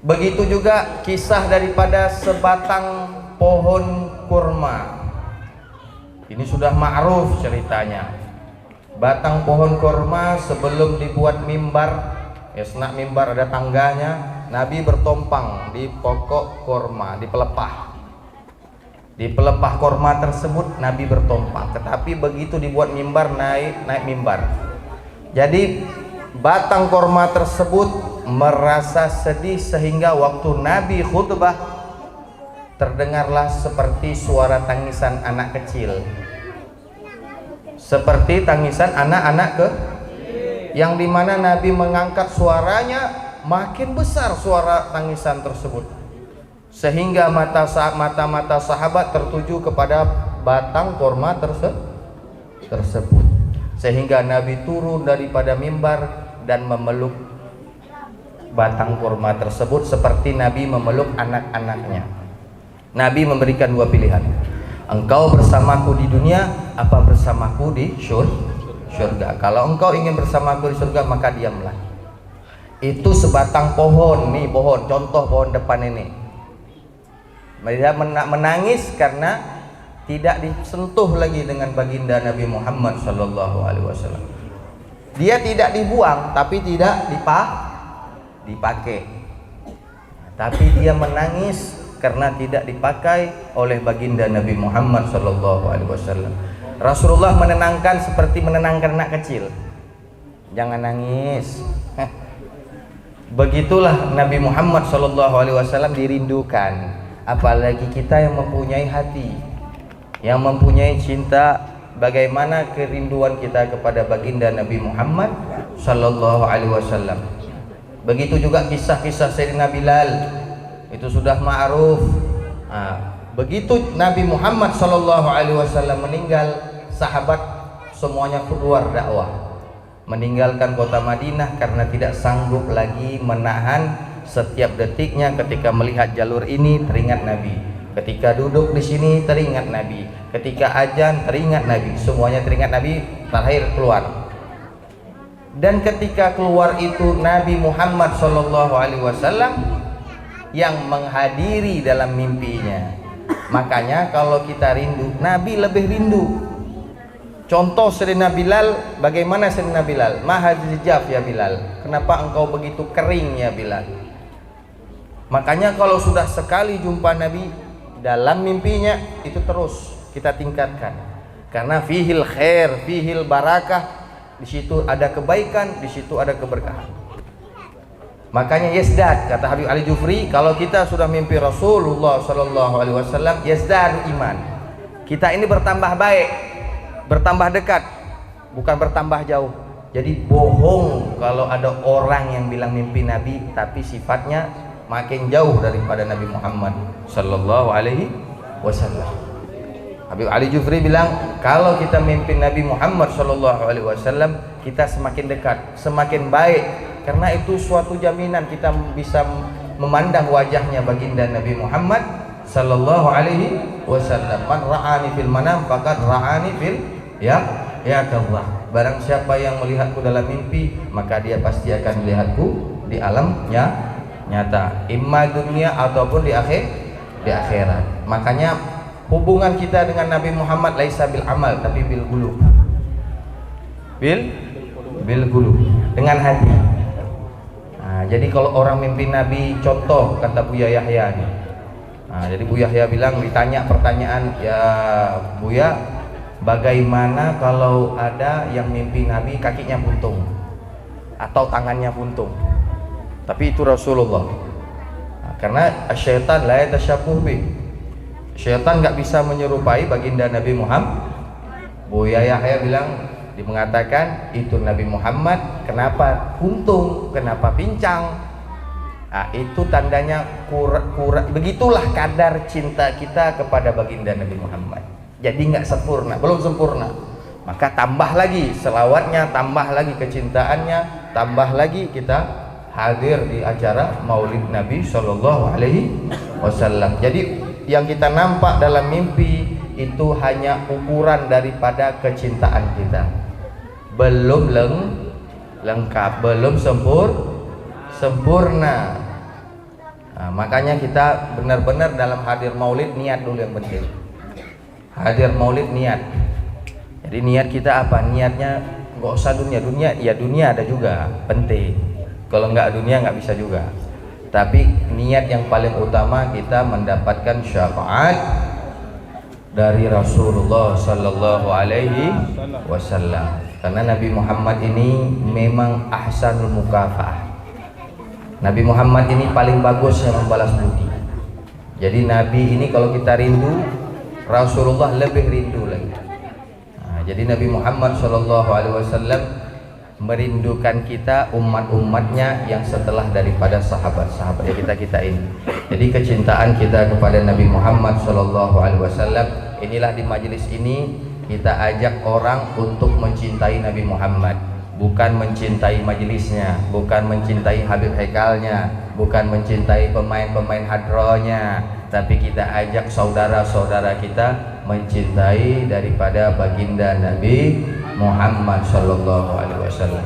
Begitu juga kisah daripada sebatang pohon kurma. Ini sudah ma'ruf ceritanya. Batang pohon kurma sebelum dibuat mimbar, ya senak mimbar ada tangganya, Nabi bertompang di pokok kurma, di pelepah. Di pelepah kurma tersebut Nabi bertompang. Tetapi begitu dibuat mimbar, naik mimbar. Jadi batang kurma tersebut merasa sedih sehingga waktu Nabi khutbah terdengarlah seperti suara tangisan anak kecil, seperti tangisan anak-anak yang dimana Nabi mengangkat suaranya, makin besar suara tangisan tersebut sehingga mata sahabat tertuju kepada batang kurma tersebut, sehingga Nabi turun daripada mimbar dan memeluk batang kurma tersebut seperti Nabi memeluk anak-anaknya. Nabi memberikan dua pilihan, engkau bersamaku di dunia apa bersamaku di surga. Kalau engkau ingin bersamaku di surga maka diamlah. Itu sebatang pohon, nih pohon, contoh pohon depan ini. Mereka menangis karena tidak disentuh lagi dengan baginda Nabi Muhammad Sallallahu Alaihi Wasallam. Dia tidak dibuang tapi tidak dipakai, tapi dia menangis karena tidak dipakai oleh baginda Nabi Muhammad Sallallahu Alaihi Wasallam. Rasulullah menenangkan seperti menenangkan anak kecil, jangan nangis. Begitulah Nabi Muhammad Sallallahu Alaihi Wasallam dirindukan, apalagi kita yang mempunyai hati, yang mempunyai cinta. Bagaimana kerinduan kita kepada baginda Nabi Muhammad Sallallahu Alaihi Wasallam. Begitu juga kisah-kisah Sayyidina Bilal, itu sudah ma'ruf. Begitu Nabi Muhammad Sallallahu Alaihi Wasallam meninggal, sahabat semuanya keluar dakwah, meninggalkan kota Madinah karena tidak sanggup lagi menahan setiap detiknya. Ketika melihat jalur ini teringat Nabi, ketika duduk di sini teringat Nabi, ketika azan teringat Nabi, semuanya teringat Nabi. Terakhir keluar. Dan ketika keluar itu Nabi Muhammad Sallallahu Alaihi Wasallam yang menghadiri dalam mimpinya. Makanya kalau kita rindu, Nabi lebih rindu. Contoh Sayyidina Bilal, bagaimana Sayyidina Bilal? Mahajijaf ya Bilal, kenapa engkau begitu kering ya Bilal? Makanya kalau sudah sekali jumpa Nabi dalam mimpinya, itu terus kita tingkatkan, karena fihil khair, fihil barakah. Di situ ada kebaikan, di situ ada keberkahan. Makanya yasdad, kata Habib Ali Jufri, kalau kita sudah mimpi Rasulullah Sallallahu Alaihi Wasallam, yasdad iman. Kita ini bertambah baik, bertambah dekat, bukan bertambah jauh. Jadi bohong kalau ada orang yang bilang mimpi Nabi tapi sifatnya makin jauh daripada Nabi Muhammad sallallahu alaihi wasallam. Habib Ali Jufri bilang, kalau kita mimpin Nabi Muhammad sallallahu alaihi wasallam, kita semakin dekat, semakin baik, karena itu suatu jaminan kita bisa memandang wajahnya baginda Nabi Muhammad sallallahu alaihi wasallam. Man ra'ani fil manam faqad ra'ani fil yaqadzah. Barang siapa yang melihatku dalam mimpi, maka dia pasti akan melihatku di alam nyata, imma dunia ataupun di akhirat. Makanya hubungan kita dengan Nabi Muhammad laisa bil amal tapi bil qulub. Bil qulub, dengan hati. Nah, jadi kalau orang mimpi Nabi, contoh kata Buya Yahya nih. Nah, jadi Buya Yahya bilang, ditanya pertanyaan, ya Buya, bagaimana kalau ada yang mimpi Nabi kakinya buntung atau tangannya buntung, tapi itu Rasulullah? Nah, karena syaitan la yatashabbuh bih, syaitan nggak bisa menyerupai baginda Nabi Muhammad. Buya Yahya bilang, mengatakan itu Nabi Muhammad, kenapa buntung, kenapa pincang? Nah, itu tandanya begitulah kadar cinta kita kepada baginda Nabi Muhammad. Jadi nggak sempurna, belum sempurna. Maka tambah lagi selawatnya, tambah lagi kecintaannya, tambah lagi kita hadir di acara Maulid Nabi Shallallahu Alaihi Wasallam. Jadi yang kita nampak dalam mimpi itu hanya ukuran daripada kecintaan kita. Belum lengkap, belum sempurna. Nah, makanya kita benar-benar dalam hadir Maulid niat dulu yang penting. Hadir Maulid niat. Jadi niat kita apa? Niatnya nggak usah dunia, ya dunia ada juga penting. Kalau nggak dunia nggak bisa juga. Tapi niat yang paling utama kita mendapatkan syafaat dari Rasulullah Sallallahu Alaihi Wasallam. Karena Nabi Muhammad ini memang ahsanul mukafah. Nabi Muhammad ini paling bagus yang membalas budi. Jadi Nabi ini kalau kita rindu, Rasulullah lebih rindu lagi. Nah, jadi Nabi Muhammad Sallallahu Alaihi Wasallam merindukan kita, umat-umatnya yang setelah daripada sahabat-sahabat kita ini. Jadi kecintaan kita kepada Nabi Muhammad Sallallahu Alaihi Wasallam, inilah di majelis ini kita ajak orang untuk mencintai Nabi Muhammad, bukan mencintai majelisnya, bukan mencintai Habib Haikalnya, bukan mencintai pemain-pemain hadronya, tapi kita ajak saudara-saudara kita mencintai daripada baginda Nabi Muhammad Sallallahu Alaihi Wasallam.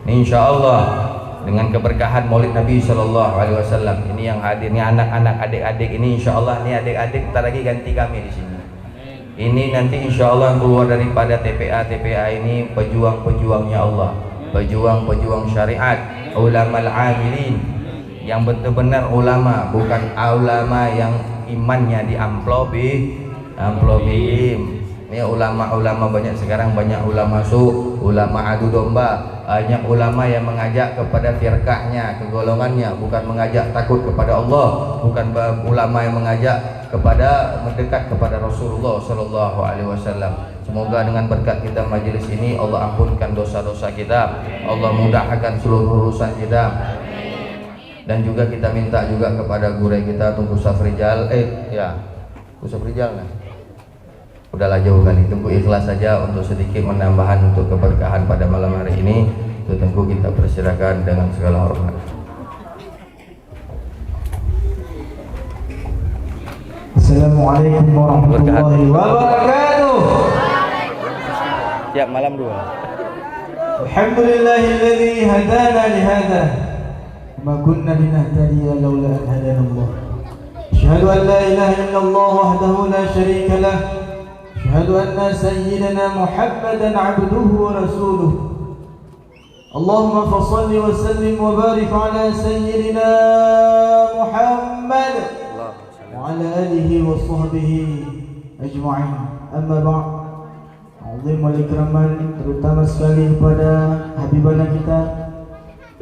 Insya Allah dengan keberkahan Maulid Nabi Sallallahu Alaihi Wasallam ini yang hadir, ini anak-anak, adik-adik ini, insya Allah ini adik-adik bentar lagi ganti kami di sini. Ini nanti insya Allah keluar daripada TPA ini pejuang-pejuangnya Allah, pejuang-pejuang syariat, ulama al-amilin, yang benar-benar ulama, bukan ulama yang imannya diamplobi. Ini ulama-ulama banyak sekarang, banyak ulama ulama adu domba, banyak ulama yang mengajak kepada firqahnya, kegolongannya, bukan mengajak takut kepada Allah, bukan ulama yang mengajak kepada mendekat kepada Rasulullah Sallallahu Alaihi Wasallam. Semoga dengan berkat kita majelis ini Allah ampunkan dosa-dosa kita, Allah mudahkan seluruh urusan kita, dan juga kita minta juga kepada guru kita Tunggu Safrijal, Safrijal nah. Udahlah jauh kali, tunggu ikhlas saja untuk sedikit menambahkan untuk keberkahan pada malam hari ini. Itu tunggu kita persilakan dengan segala hormat. Assalamualaikum warahmatullahi wabarakatuh. Ya, malam dua. Alhamdulillahilladzi hadana li hadha ma kunna linahtadiya laula an hadana Allah. Asyhadu an la ilaha illallah wahdahu la syarika lah. أشهد أن سيدنا محمدا عبده ورسوله. اللهم فصل وسلم وبارك على سيدنا محمد وعلى آله وصحبه أجمعين. أما بعد, azim wal ikraman terutama sekali kepada habibana kita,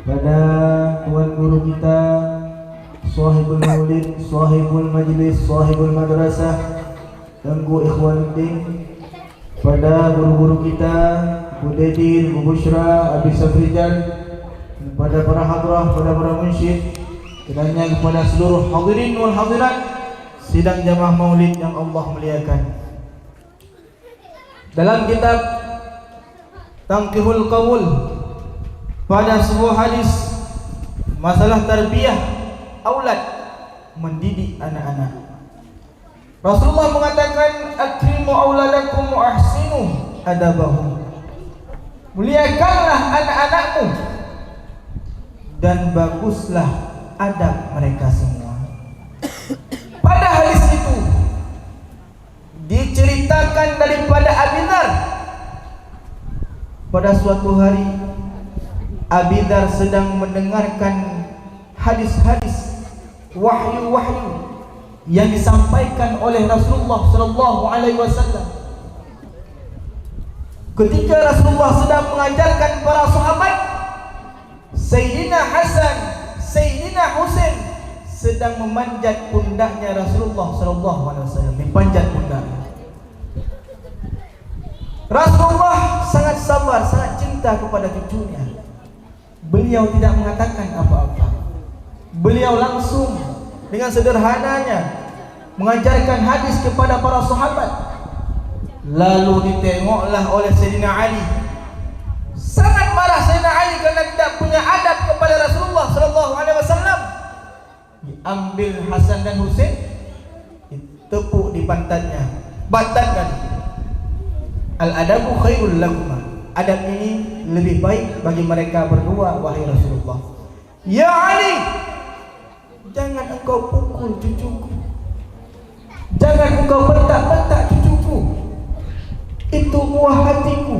pada tuan guru kita, sahibul maulid, sahibul majlis, sahibul madrasah, Tengku Ikhwanuddin, pada guru-guru kita, Bu Dedin, Bu Bushra, Abi Safrijal, pada para hadrah, pada para munsyid, kiranya kepada seluruh hadirin wal hadirat sidang jamaah maulid yang Allah muliakan. Dalam kitab Tanqihul Qaul pada sebuah hadis masalah tarbiyah aulad, mendidik anak-anak, Rasulullah mengatakan akrimu auladakum wa ahsinu adabahum. Muliakanlah anak-anakmu dan baguslah adab mereka semua. Pada hadis itu diceritakan daripada Abi Dzar, pada suatu hari Abi Dzar sedang mendengarkan hadis-hadis wahyu-wahyu yang disampaikan oleh Rasulullah sallallahu alaihi wasallam. Ketika Rasulullah sedang mengajarkan para sahabat, Sayyidina Hasan, Sayyidina Husain sedang memanjat pundaknya Rasulullah sallallahu alaihi wasallam, dipanjat pundaknya. Rasulullah sangat sabar, sangat cinta kepada cucunya. Beliau tidak mengatakan apa-apa. Beliau langsung dengan sederhananya mengajarkan hadis kepada para sahabat. Lalu ditengoklah oleh Sayyidina Ali. Sangat marah Sayyidina Ali karena tidak punya adab kepada Rasulullah sallallahu alaihi wasallam. Diambil Hasan dan Husain, ditepuk di pantatnya, batankan. Al-adabu khairul lakuma. Adab ini lebih baik bagi mereka berdua, wahai Rasulullah. Ya Ali, jangan engkau pukul cucuku, jangan engkau bentak-bentak cucuku. Itu buah hatiku,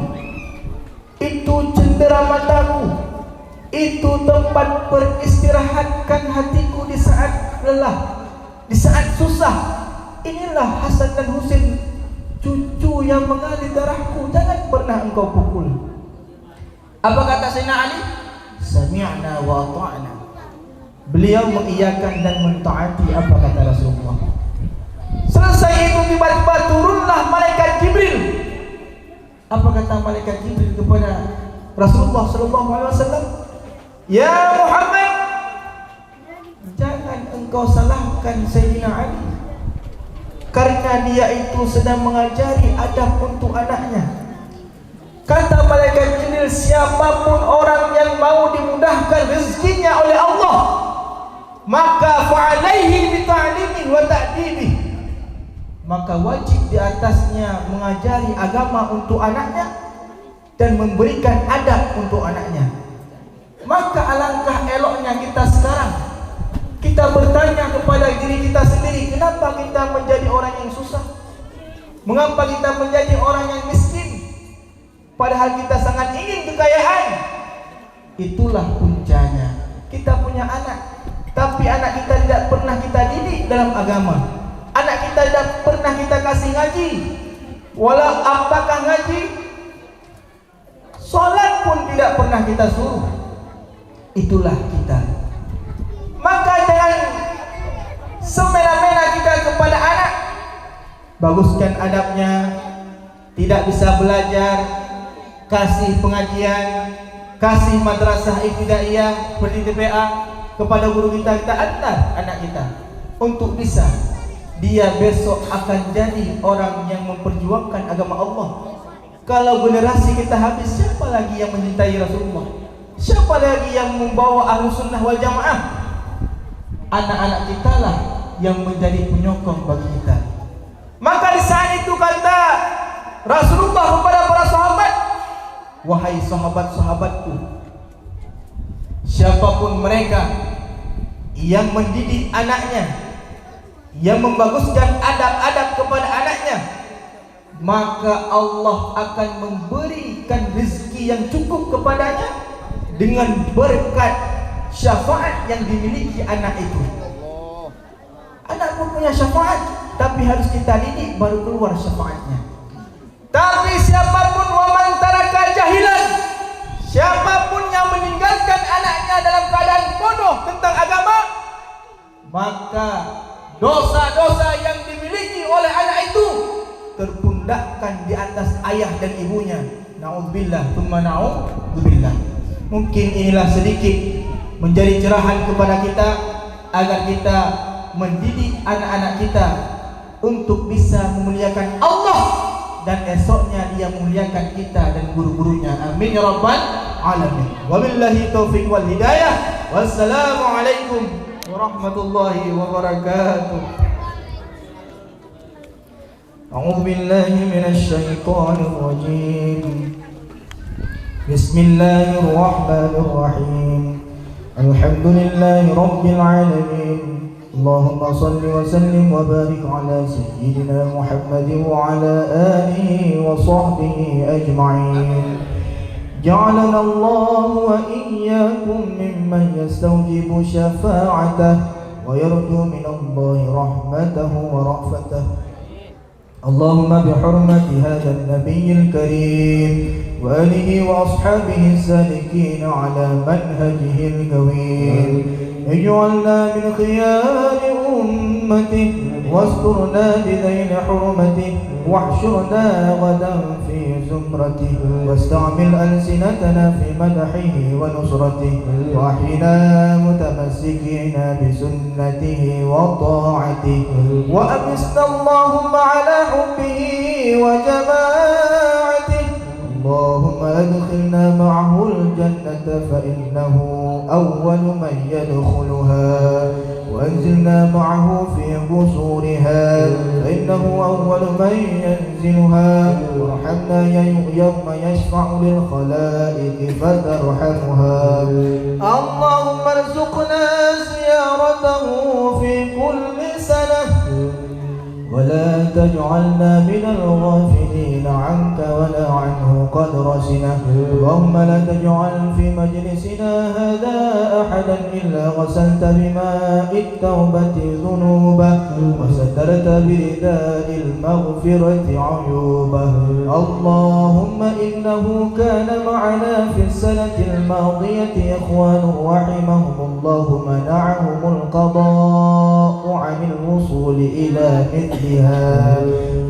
itu cendera mataku, itu tempat beristirahatkan hatiku di saat lelah, di saat susah. Inilah Hasan dan Husain, cucu yang mengalir darahku, jangan pernah engkau pukul. Apa kata Sayyidina Ali? Sami'na wa ata'na. Beliau mengiyakan dan mentaati apa kata Rasulullah. Selesai itu tiba-tiba turunlah malaikat Jibril. Apa kata malaikat Jibril kepada Rasulullah sallallahu alaihi wasallam? Ya Muhammad, jangan engkau salahkan Sayyidina Ali, karena dia itu sedang mengajari adab untuk anaknya. Kata malaikat Jibril, siapapun orang yang mau dimudahkan rezekinya oleh Allah, maka fa'alaihi bita'limi wa ta'dibi, maka wajib di atasnya mengajari agama untuk anaknya dan memberikan adab untuk anaknya. Maka alangkah eloknya kita sekarang kita bertanya kepada diri kita sendiri, kenapa kita menjadi orang yang susah? Mengapa kita menjadi orang yang miskin? Padahal kita sangat ingin kekayaan. Itulah puncanya. Kita punya anak, tapi anak kita tidak pernah kita didik dalam agama. Anak kita tidak pernah kita kasih ngaji. Walau apakah ngaji? Salat pun tidak pernah kita suruh. Itulah kita. Maka jangan semena-mena kita kepada anak. Baguskan adabnya. Tidak bisa belajar, kasih pengajian, kasih madrasah ibtidaiyah seperti TPA kepada guru kita, kita antar anak kita untuk bisa dia besok akan jadi orang yang memperjuangkan agama Allah. Kalau generasi kita habis, siapa lagi yang mencintai Rasulullah? Siapa lagi yang membawa Ahlus Sunnah wal Jamaah? Anak-anak kita lah yang menjadi penyokong bagi kita. Maka di saat itu kata Rasulullah kepada para sahabat, wahai sahabat-sahabatku, siapapun mereka yang mendidik anaknya, yang membaguskan adab-adab kepada anaknya, maka Allah akan memberikan rezeki yang cukup kepadanya dengan berkat syafaat yang dimiliki anak itu. Anak pun punya syafaat, tapi harus kita didik baru keluar syafaatnya. Tapi siapapun waman taraka jahilan, siapapun yang meninggalkan anaknya dalam keadaan bodoh tentang agama, maka dosa-dosa yang dimiliki oleh anak itu terpundakkan di atas ayah dan ibunya. Na'udzubillah, tsumma na'udzubillah. Mungkin inilah sedikit menjadi cerahan kepada kita agar kita mendidik anak-anak kita untuk bisa memuliakan Allah dan esoknya dia memuliakan kita dan guru-gurunya. Amin ya rabbal alamin. Wabillahi taufiq wal hidayah. Wassalamualaikum warahmatullahi wabarakatuh. A'udzu billahi minasy syaithanir rajim. Bismillahirrahmanirrahim. Alhamdulillahi rabbil alamin. Allahumma salli wa sallim wa barik ala sayyidina Muhammadin wa ala alihi wa sahbihi ajma'in. Ja'alana Allah wa iyyakum mimman yastawjibu syafa'atahu wa yarju min Allah rahmatahu wa ra'fatahu. Allahumma bihurmati hadzal nabiyil karim wa alihi wa ashabihi salikin ala manhajihil qawim. اجعلنا من خيار أمته واسترنا بذيل حرمته واحشرنا غدا في زمرته واستعمل ألسنتنا في مدحه ونصرته وأحينا متمسكين بسنته وطاعته وأمسنا اللهم على حبه وجماعته. اللهم أدخلنا معه الجنة فإنه أول من يدخلها وأنزلنا معه في قصورها فإنه أول من ينزلها وارحمنا يوم يشفع للخلائق فترحمها. اللهم ارزقنا زيارته في كل سنة ولا تجعلنا من الغافلين عنك ولا عنه قدر سنة. اللهم لا تجعل في مجلسنا هذا أحدا إلا غسلت بماء التوبة ذنوبه وسترت برداء المغفرة عيوبه. اللهم إنه كان معنا في السنة الماضية إخوان رحمهم الله منعهم القضاء عن الوصول إلى مثلها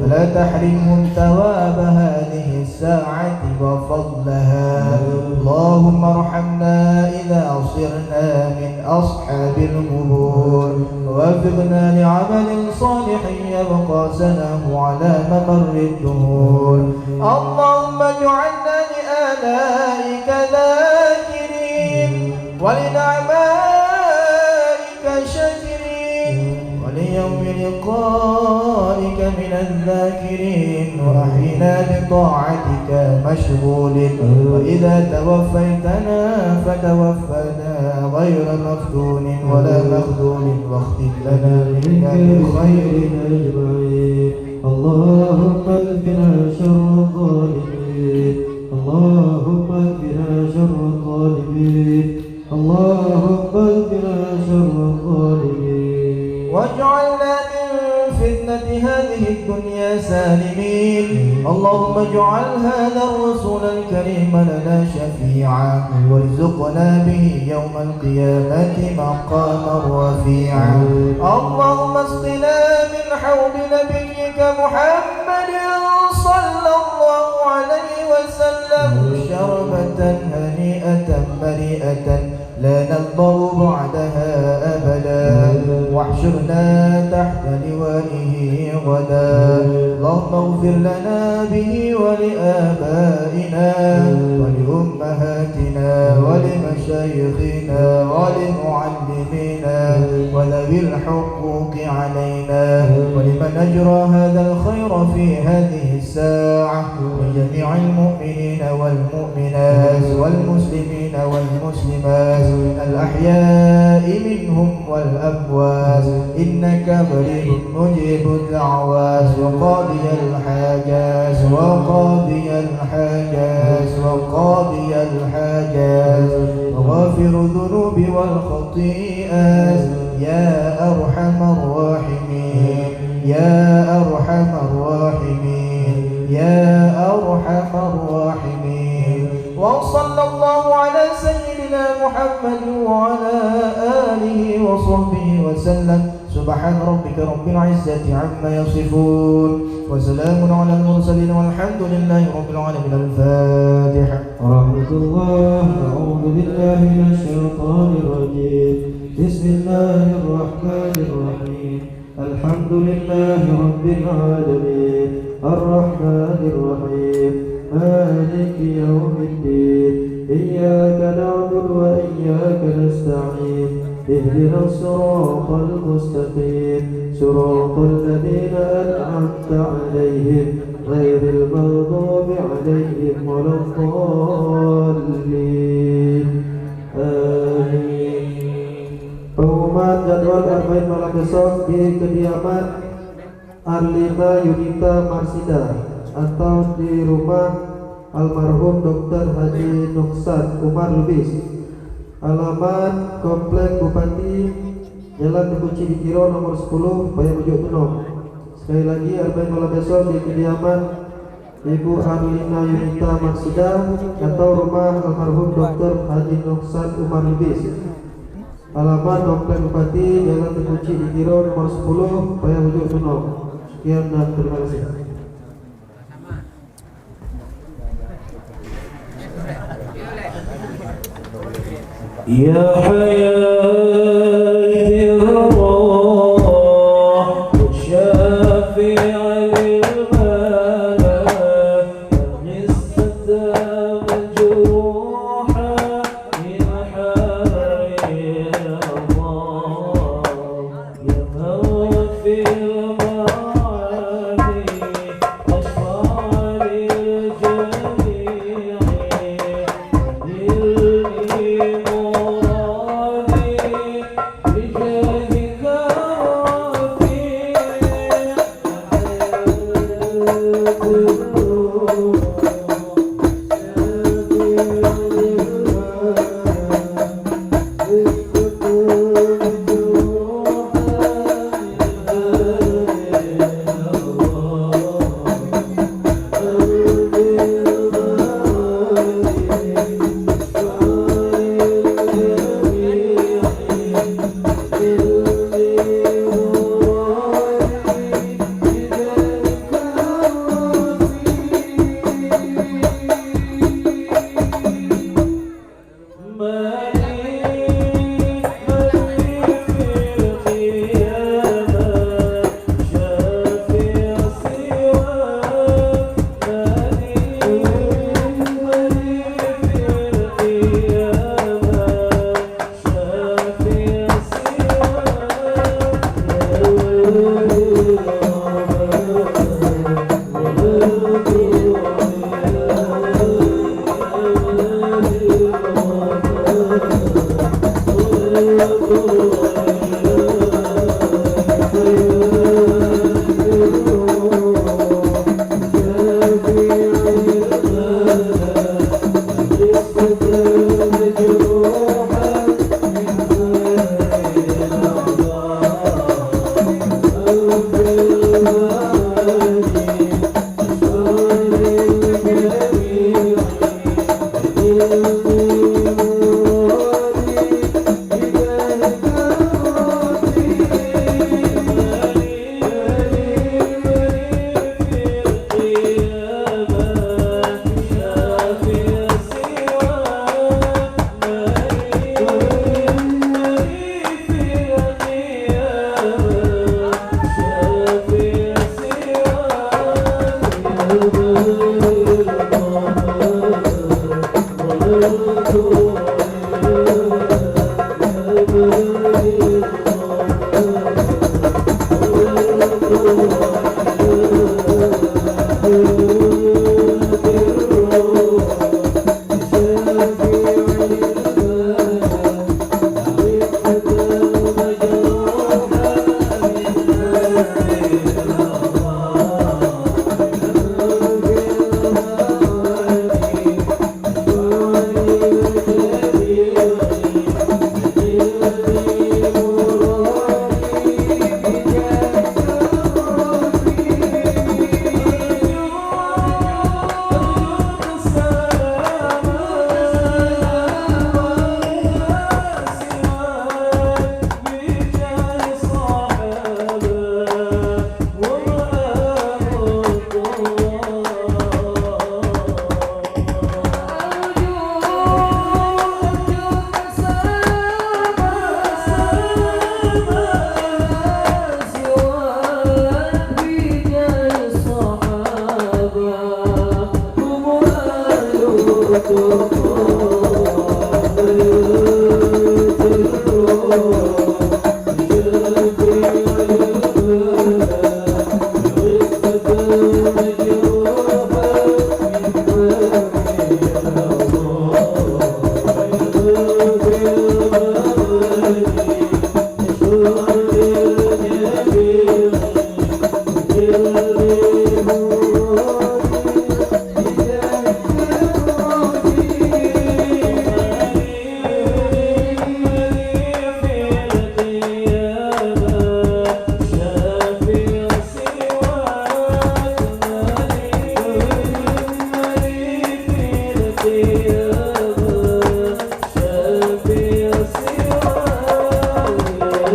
فلا تحرمهم ثواب هذه الساعة وفضلها. اللهم ارحمنا إذا صرنا من أصحاب القبور ووفقنا لعمل صالح يبقى سنه على ممر الدهور. اللهم اجعلنا لآلائك ذاكرين ولنعمائك شاكرين وليوم لقائك من الذاكرين وأحينا بطاعتك مشغولين. وإذا توفيتنا فتوفنا غير مفتون ولا مخذول واختم لنا منك بخير أجمعين. اللهم اكفنا شر الظالمين. اللهم اكفنا شر الظالمين. اللهم اكفنا شر الظالمين واجعلنا من فتنة هذه الدنيا سالمين. اللهم اجعل هذا الرسول الكريم لنا شفيعا وارزقنا به يوم القيامة مقاما رفيعا. اللهم اسقنا من حوض نبيك محمد صلى الله عليه وسلم شربة هنيئة مريئة لا نظمأ بعدها أبدا واحشرنا تحت لوائه غدا. اللهم اغفر لنا به ولآبائنا ولأمهاتنا ولمشايخنا ولمعلمينا وذوي الحقوق علينا ولمن أجرى هذا الخير في هذه الساعة وجميع المؤمنين والمؤمنات والمسلمين والمسلمات الأحياء منهم والأموات إنك قريب مجيب الدعوات وقاضي الحاجات وقاضي الحاجات وقاضي الحاجات وغافر الذنوب والخطيئات يا أرحم الراحمين يا أرحم الراحمين يا أرحم الراحمين. وصلى الله على سيدنا محمد وعلى آله وصحبه وسلم. سبحان ربك رب العزة عما يصفون وسلام على المرسلين والحمد لله رب العالمين. الفاتحة. ورحمة الله. أعوذ بالله من الشيطان الرجيم. بسم الله الرحمن الرحيم الحمد لله رب العالمين الرحمن الرحيم مالك يوم الدين إياك نعبد وإياك نستعين اهدنا الصراط المستقيم صراط الذين أنعمت عليهم غير المغضوب عليهم ولا الضالين آمين. Pengumuman jadwal Arba'in malam besok di kediaman Arlina Yunita Marsida atau di rumah almarhum Dr. Haji Nuksan Umar Lubis, alamat Komplek Bupati, Jalan Teguci Dikiro nomor 10, Bayabujuk Penuh. Sekali lagi Arba'in malam besok di kediaman Ibu Arlina Yunita Marsida atau rumah almarhum Dr. Haji Nuksan Umar Lubis, alamat Komplek Bupati, Jalan Teguci Dikiro nomor 10, Bayabujuk Penuh. Sekian dan terima kasih. يا حياة الروح والشافع للملا غصة مجروحة من حرير الله يا من في المعاني أشفع للجميع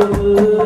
Thank you.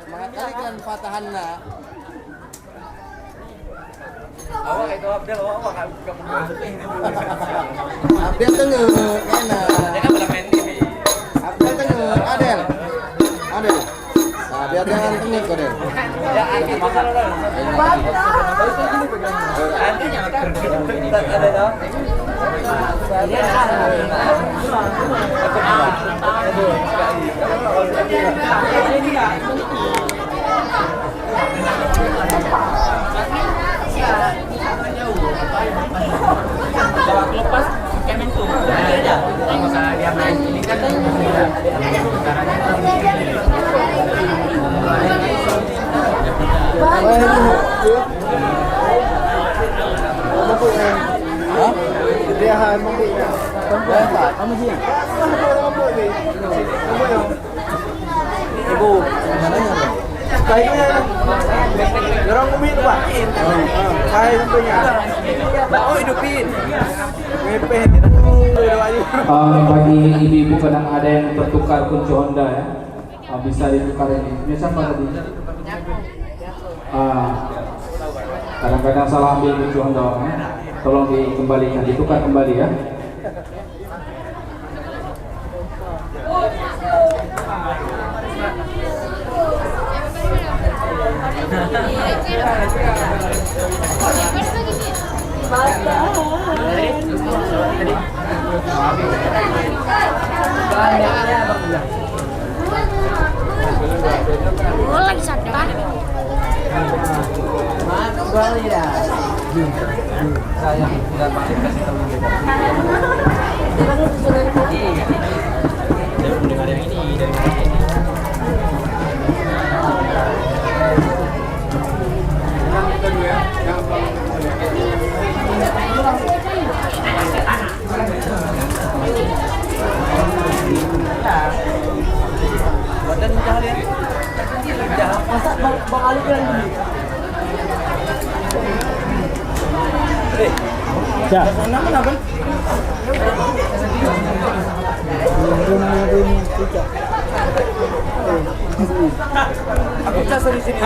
Semangat kali kan fatahanna. Awak itu Abdel, awak kamu Abdel tengah, enak. Dia kan udah main TV. Abdel tengah, Adel. Nah, biar jangan tengik kau Del. Ya, aneh makan orang. Aneh jangan ada dah. Kalau lepas kemen tuh aja. Kalau dia main ini kan Ibu, kayaknya orang umi itu Pak. Saya punya. Oh, hidupin. Ngepet. Bagi ibu-ibu kadang ada yang tertukar kunci Honda ya. Bisa ditukar ini. Ini siapa tadi? Kadang-kadang salah ambil kunci Honda. Tolong dikembalikan, ditukar kembali ya. Oh, lagi sadar. Saya tidak balik kasih tahu kita. Saya mendengar yang ini dari ini. Badan cahaya. Masa Bang Ali bilang gini. Ya. Nama apa? Aku casa di sini.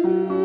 Thank